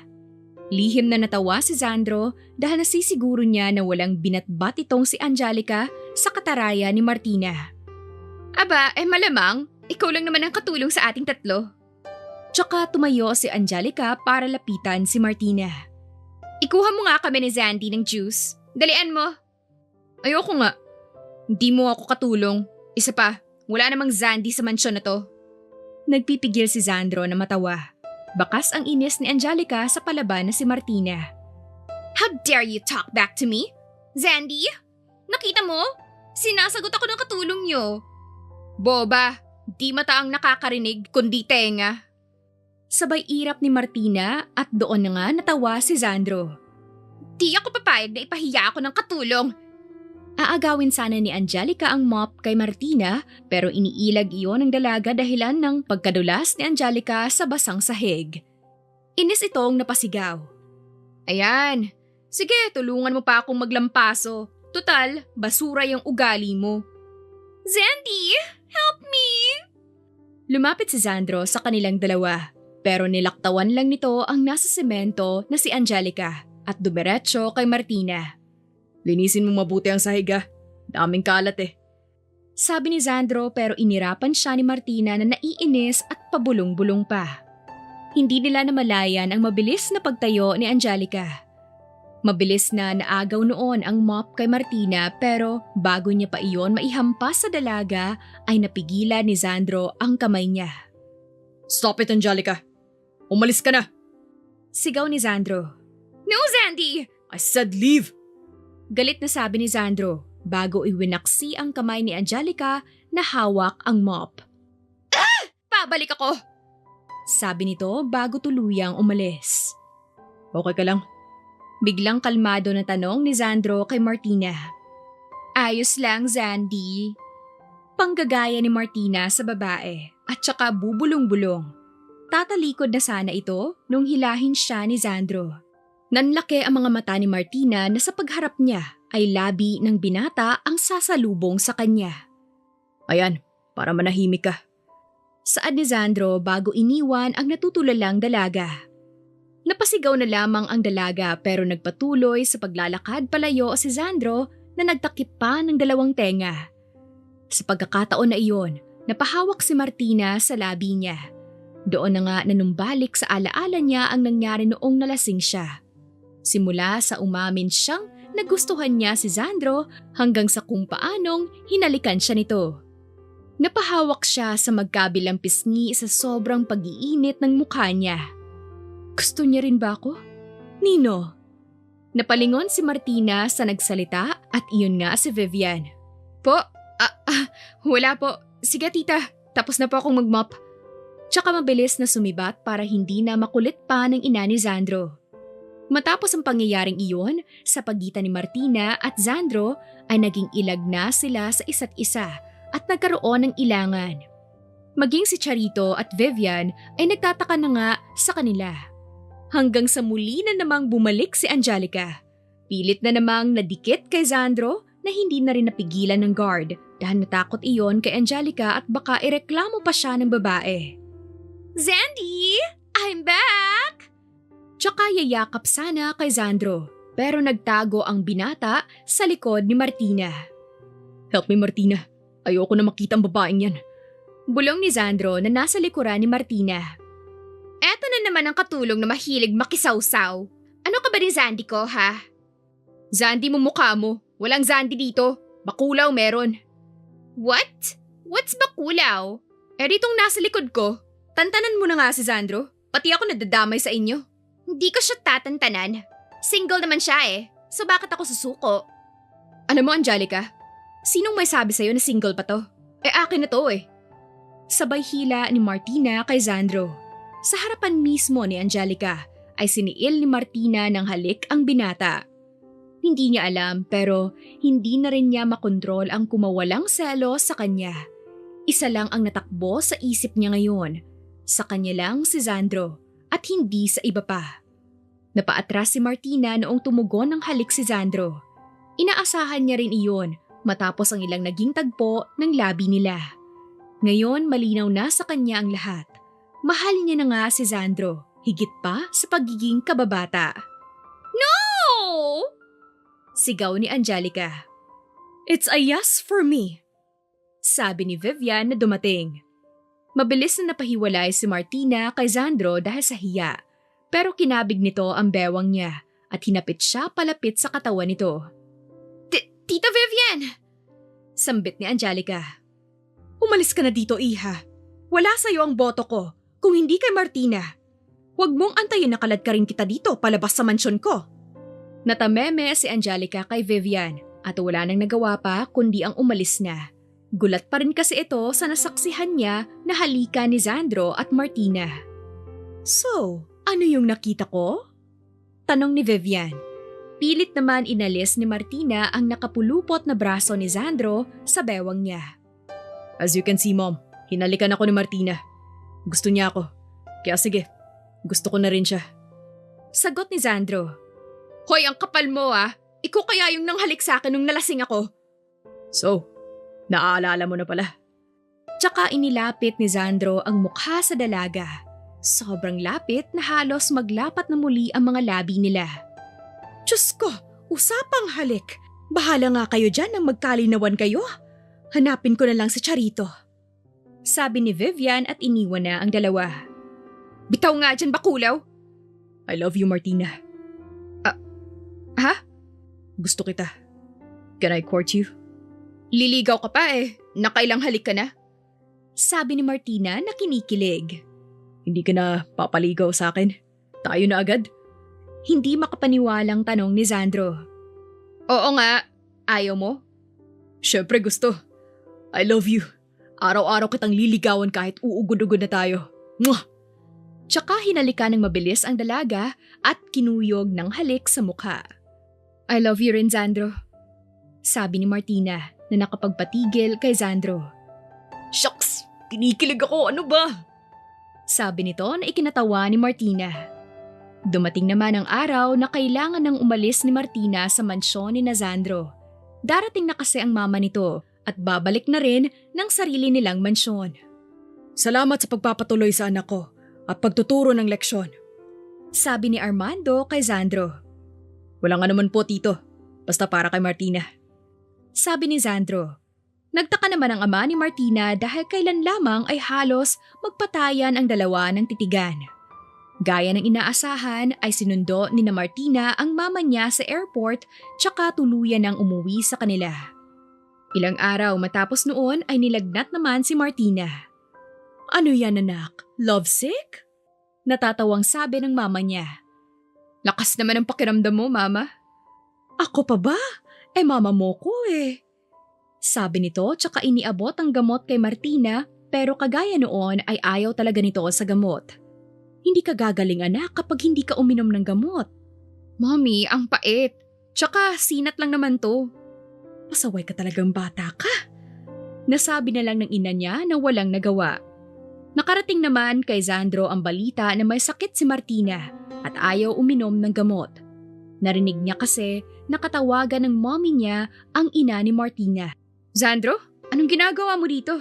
Lihim na natawa si Sandro dahil nasisiguro niya na walang binatbat itong si Angelica sa kataraya ni Martina. Aba, malamang, ikaw lang naman ang katulong sa ating tatlo. Tsaka tumayo si Angelica para lapitan si Martina. Ikuha mo nga kami ni Zandy ng juice. Dalian mo. Ayoko nga. Hindi mo ako katulong. Isa pa, wala namang Zandy sa mansyon na to. Nagpipigil si Sandro na matawa. Bakas ang inis ni Angelica sa palaban na si Martina. How dare you talk back to me? Zandy? Nakita mo? Sinasagot ako ng katulong niyo. Boba, di mata ang nakakarinig kundi tenga. Sabay irap ni Martina at doon na nga natawa si Sandro. Di ako papayag na ipahiya ako ng katulong. Aagawin sana ni Angelica ang mop kay Martina pero iniilag iyon ng dalaga dahilan ng pagkadulas ni Angelica sa basang sahig. Inis itong napasigaw. Ayan, sige tulungan mo pa akong maglampaso. Tutal, basura yung ugali mo. Zandy, help me! Lumapit si Sandro sa kanilang dalawa pero nilaktawan lang nito ang nasa semento na si Angelica at dumiretso kay Martina. Linisin mo mabuti ang sahig ah. Daming kalat eh. Sabi ni Sandro pero inirapan siya ni Martina na naiinis at pabulong-bulong pa. Hindi nila namalayan ang mabilis na pagtayo ni Angelica. Mabilis na naagaw noon ang mop kay Martina pero bago niya pa iyon maihampas sa dalaga ay napigilan ni Sandro ang kamay niya. Stop it Angelica. Umalis ka na. Sigaw ni Sandro. No Zandy! I said leave. Galit na sabi ni Sandro bago iwinaksi ang kamay ni Angelica na hawak ang mop. Pabalik ako! Sabi nito bago tuluyang umalis. Okay ka lang? Biglang kalmado na tanong ni Sandro kay Martina. Ayos lang, Zandy. Panggagaya ni Martina sa babae at saka bubulong-bulong. Tatalikod na sana ito nung hilahin siya ni Sandro. Nanlaki ang mga mata ni Martina na sa pagharap niya ay labi ng binata ang sasalubong sa kanya. Ayan, para manahimik ka. Saad ni Sandro bago iniwan ang natutulalang dalaga. Napasigaw na lamang ang dalaga pero nagpatuloy sa paglalakad palayo si Sandro na nagtakip pa ng dalawang tenga. Sa pagkakataon na iyon, napahawak si Martina sa labi niya. Doon na nga nanumbalik sa alaala niya ang nangyari noong nalasing siya. Simula sa umamin siyang nagustuhan niya si Sandro hanggang sa kung paanong hinalikan siya nito. Napahawak siya sa magkabilang pisngi sa sobrang pag-iinit ng mukha niya. Gusto niya rin ba ako? Nino? Napalingon si Martina sa nagsalita at iyon nga si Vivian. Po? Wala po. Sige tita, tapos na po akong mag-mop. Tsaka mabilis na sumibat para hindi na makulit pa ng ina ni Sandro. Matapos ang pangyayaring iyon, sa pagitan ni Martina at Sandro ay naging ilag na sila sa isa't isa at nagkaroon ng ilangan. Maging si Charito at Vivian ay nagtataka na nga sa kanila. Hanggang sa muli na namang bumalik si Angelica. Pilit na namang nadikit kay Sandro na hindi na rin napigilan ng guard dahil natakot iyon kay Angelica at baka ireklamo pa siya ng babae. Zandy! I'm back! Tsaka yayakap sana kay Sandro pero nagtago ang binata sa likod ni Martina. Help me Martina, ayoko na makita ang babaeng yan. Bulong ni Sandro na nasa likuran ni Martina. Eto na naman ang katulong na mahilig makisawsaw. Ano ka ba ni Zandy ko, ha? Zandy mo mukha mo. Walang Zandy dito. Bakulaw meron. What? What's bakulaw? Ditong nasa likod ko. Tantanan mo na nga si Sandro. Pati ako nadadamay sa inyo. Hindi ko siya tatantanan. Single naman siya So bakit ako susuko? Alam mo, Angelica, sinong may sabi sa'yo na single pa to? Akin na to Sabay hila ni Martina kay Sandro. Sa harapan mismo ni Angelica ay siniil ni Martina ng halik ang binata. Hindi niya alam pero hindi na rin niya makontrol ang kumawalang selos sa kanya. Isa lang ang natakbo sa isip niya ngayon. Sa kanya lang si Sandro at hindi sa iba pa. Napaatras si Martina noong tumugon ng halik si Sandro. Inaasahan niya rin iyon matapos ang ilang naging tagpo ng labi nila. Ngayon malinaw na sa kanya ang lahat. Mahal niya na nga si Sandro, higit pa sa pagiging kababata. No! Sigaw ni Angelica. It's a yes for me. Sabi ni Vivian na dumating. Mabilis na napahiwalay si Martina kay Sandro dahil sa hiya, pero kinabig nito ang bewang niya at hinapit siya palapit sa katawan nito. Tita Vivian! Sambit ni Angelica. Umalis ka na dito, iha. Wala sa'yo ang boto ko. Kung hindi kay Martina, huwag mong antayin na kalad ka rin kita dito palabas sa mansyon ko. Natameme si Angelica kay Vivian at wala nang nagawa pa kundi ang umalis na. Gulat pa rin kasi ito sa nasaksihan niya na halika ni Sandro at Martina. So, ano yung nakita ko? Tanong ni Vivian. Pilit naman inalis ni Martina ang nakapulupot na braso ni Sandro sa bewang niya. As you can see, Mom, hinalikan ako ni Martina. Gusto niya ako. Kaya sige, gusto ko na rin siya. Sagot ni Sandro. Hoy, ang kapal mo Ikaw kaya yung nanghalik sa akin nung nalasing ako. So, naaalala mo na pala. Tsaka inilapit ni Sandro ang mukha sa dalaga. Sobrang lapit na halos maglapat na muli ang mga labi nila. Diyos ko, usapang halik. Bahala nga kayo dyan nang magkalinawan kayo. Hanapin ko na lang si Charito. Sabi ni Vivian at iniwan na ang dalawa. Bitaw nga dyan, bakulaw. I love you, Martina. Ha? Gusto kita. Can I court you? Liligaw ka pa Nakailang halik ka na. Sabi ni Martina na kinikilig. Hindi ka na papaligaw sa akin? Tayo na agad? Hindi makapaniwalang tanong ni Sandro. Oo nga, ayaw mo? Syempre gusto. I love you. Araw-araw kitang liligawan kahit uugod-ugod na tayo. Mwah! Tsaka hinalika ng mabilis ang dalaga at kinuyog ng halik sa mukha. I love you rin, Zandro. Sabi ni Martina na nakapagpatigil kay Zandro. Shucks! Kinikilig ako, ano ba? Sabi nito na ikinatawa ni Martina. Dumating naman ang araw na kailangan nang umalis ni Martina sa mansyon ni Zandro. Darating na kasi ang mama nito at babalik na rin ng sarili nilang mansyon. Salamat sa pagpapatuloy sa anak ko at pagtuturo ng leksyon. Sabi ni Armando kay Zandro. Wala nga naman po, tito. Basta para kay Martina. Sabi ni Zandro. Nagtaka naman ang ama ni Martina dahil kailan lamang ay halos magpatayan ang dalawa ng titigan. Gaya ng inaasahan ay sinundo ni na Martina ang mama niya sa airport tsaka tuluyan ng umuwi sa kanila. Ilang araw matapos noon ay nilagnat naman si Martina. Ano yan, anak? Lovesick? Natatawang sabi ng mama niya. Lakas naman ang pakiramdam mo, mama. Ako pa ba? Mama mo ko eh. Sabi nito tsaka iniabot ang gamot kay Martina pero kagaya noon ay ayaw talaga nito sa gamot. Hindi ka gagaling anak kapag hindi ka uminom ng gamot. Mommy, ang pait. Tsaka sinat lang naman to. Pasaway ka talagang bata ka. Nasabi na lang ng ina niya na walang nagawa. Nakarating naman kay Zandro ang balita na may sakit si Martina at ayaw uminom ng gamot. Narinig niya kasi nakatawagan ng mommy niya ang ina ni Martina. Zandro, anong ginagawa mo dito?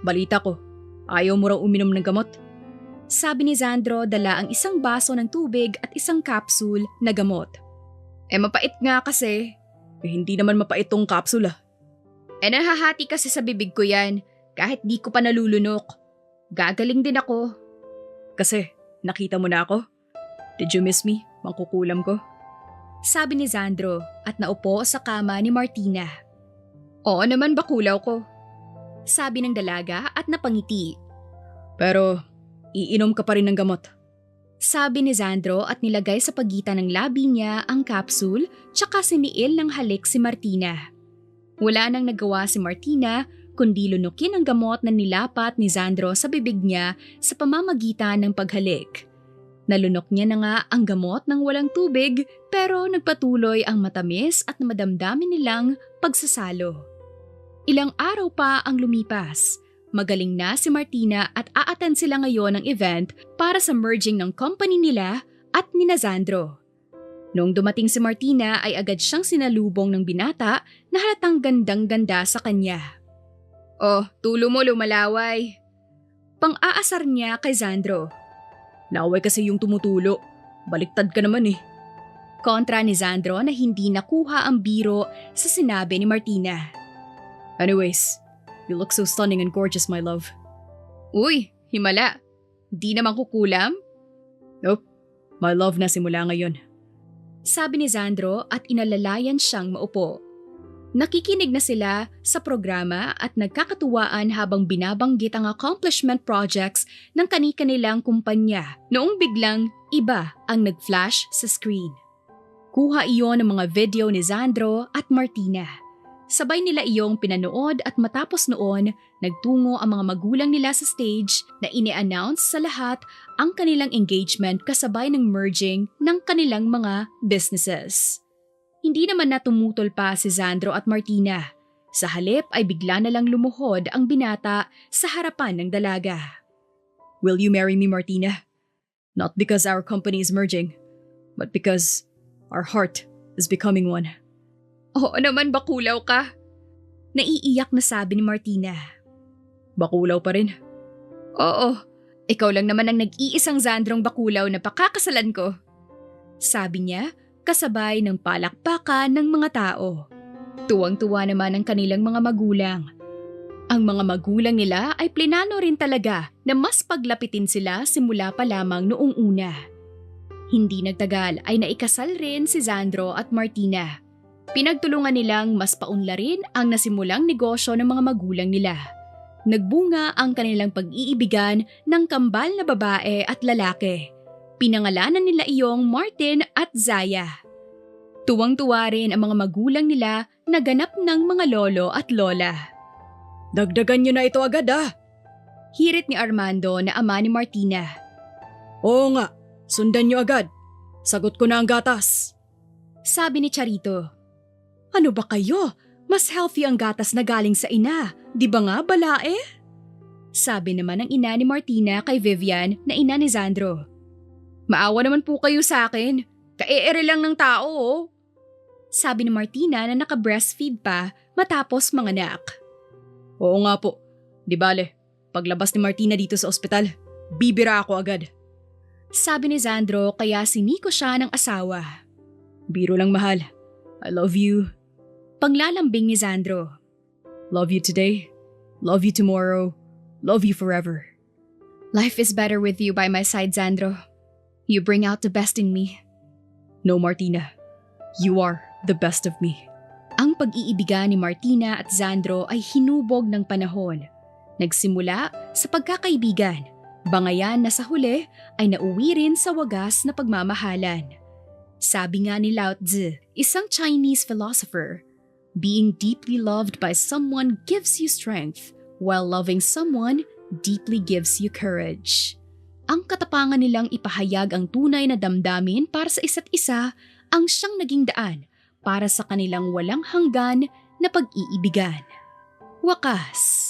Balita ko, ayaw mo raw uminom ng gamot. Sabi ni Zandro dala ang isang baso ng tubig at isang capsule na gamot. Mapait nga kasi. Hindi naman mapait tong capsule ah. Nahahati kasi sa bibig ko yan kahit di ko pa nalulunok. Gagaling din ako. Kasi, nakita mo na ako? Did you miss me? Mangkukulam ko? Sabi ni Zandro at naupo sa kama ni Martina. Oo naman, bakulaw ko. Sabi ng dalaga at napangiti. Pero, iinom ka pa rin ng gamot. Sabi ni Zandro at nilagay sa pagitan ng labi niya ang capsule tsaka siniil ng halik si Martina. Wala nang nagawa si Martina kundi lunukin ang gamot na nilapat ni Zandro sa bibig niya sa pamamagitan ng paghalik. Nalunok niya na nga ang gamot ng walang tubig pero nagpatuloy ang matamis at madamdamin nilang pagsasalo. Ilang araw pa ang lumipas. Magaling na si Martina at a-attend sila ngayon ng event para sa merging ng company nila at ni Zandro. Noong dumating si Martina ay agad siyang sinalubong ng binata na halatang gandang-ganda sa kanya. Oh, tulo mo lumalaway. Pang-aasar niya kay Zandro. Laway kasi yung tumutulo. Baliktad ka naman eh. Kontra ni Zandro na hindi nakuha ang biro sa sinabi ni Martina. Anyways, you look so stunning and gorgeous, my love. Uy, himala. Di naman kukulam? Nope, my love na simula ngayon. Sabi ni Zandro at inalalayan siyang maupo. Nakikinig na sila sa programa at nagkakatuwaan habang binabanggit ang accomplishment projects ng kani-kanilang kumpanya noong biglang iba ang nag-flash sa screen. Kuha iyon ng mga video ni Zandro at Martina. Sabay nila iyong pinanood at matapos noon, nagtungo ang mga magulang nila sa stage na ini-announce sa lahat ang kanilang engagement kasabay ng merging ng kanilang mga businesses. Hindi naman natumutol pa si Zandro at Martina. Sa halip ay bigla na lang lumuhod ang binata sa harapan ng dalaga. Will you marry me, Martina? Not because our company is merging, but because our heart is becoming one. Oo naman, bakulaw ka. Naiiyak na sabi ni Martina. Bakulaw pa rin? Oo, ikaw lang naman ang nag-iisang Zandrong bakulaw na pakakasalan ko. Sabi niya, kasabay ng palakpakan ng mga tao. Tuwang-tuwa naman ang kanilang mga magulang. Ang mga magulang nila ay plinano rin talaga na mas paglapitin sila simula pa lamang noong una. Hindi nagtagal ay naikasal rin si Zandro at Martina. Pinagtulungan nilang mas paunlarin ang nasimulang negosyo ng mga magulang nila. Nagbunga ang kanilang pag-iibigan ng kambal na babae at lalaki. Pinangalanan nila iyong Martin at Zaya. Tuwang-tuwa rin ang mga magulang nila na ganap ng mga lolo at lola. Dagdagan nyo na ito agad Hirit ni Armando na ama ni Martina. Oo nga, sundan nyo agad. Sagot ko na ang gatas. Sabi ni Charito. Ano ba kayo? Mas healthy ang gatas na galing sa ina. Di ba nga, balae? Sabi naman ng ina ni Martina kay Vivian na ina ni Sandro. Maawa naman po kayo sa akin. Kaeere lang ng tao Sabi ni Martina na naka-breastfeed pa matapos manganak. Oo nga po. Di bale, paglabas ni Martina dito sa ospital, bibira ako agad. Sabi ni Sandro kaya siniko siya ng asawa. Biro lang mahal. I love you. Paglalambing ni Sandro. Love you today. Love you tomorrow. Love you forever. Life is better with you by my side, Sandro. You bring out the best in me. No, Martina. You are the best of me. Ang pag-iibigan ni Martina at Sandro ay hinubog ng panahon. Nagsimula sa pagkakaibigan, bangayan na sa huli ay nauwi rin sa wagas na pagmamahalan. Sabi nga ni Lao Tzu, isang Chinese philosopher, being deeply loved by someone gives you strength, while loving someone deeply gives you courage. Ang katapangan nilang ipahayag ang tunay na damdamin para sa isa't isa ang siyang naging daan para sa kanilang walang hanggan na pag-iibigan. Wakas.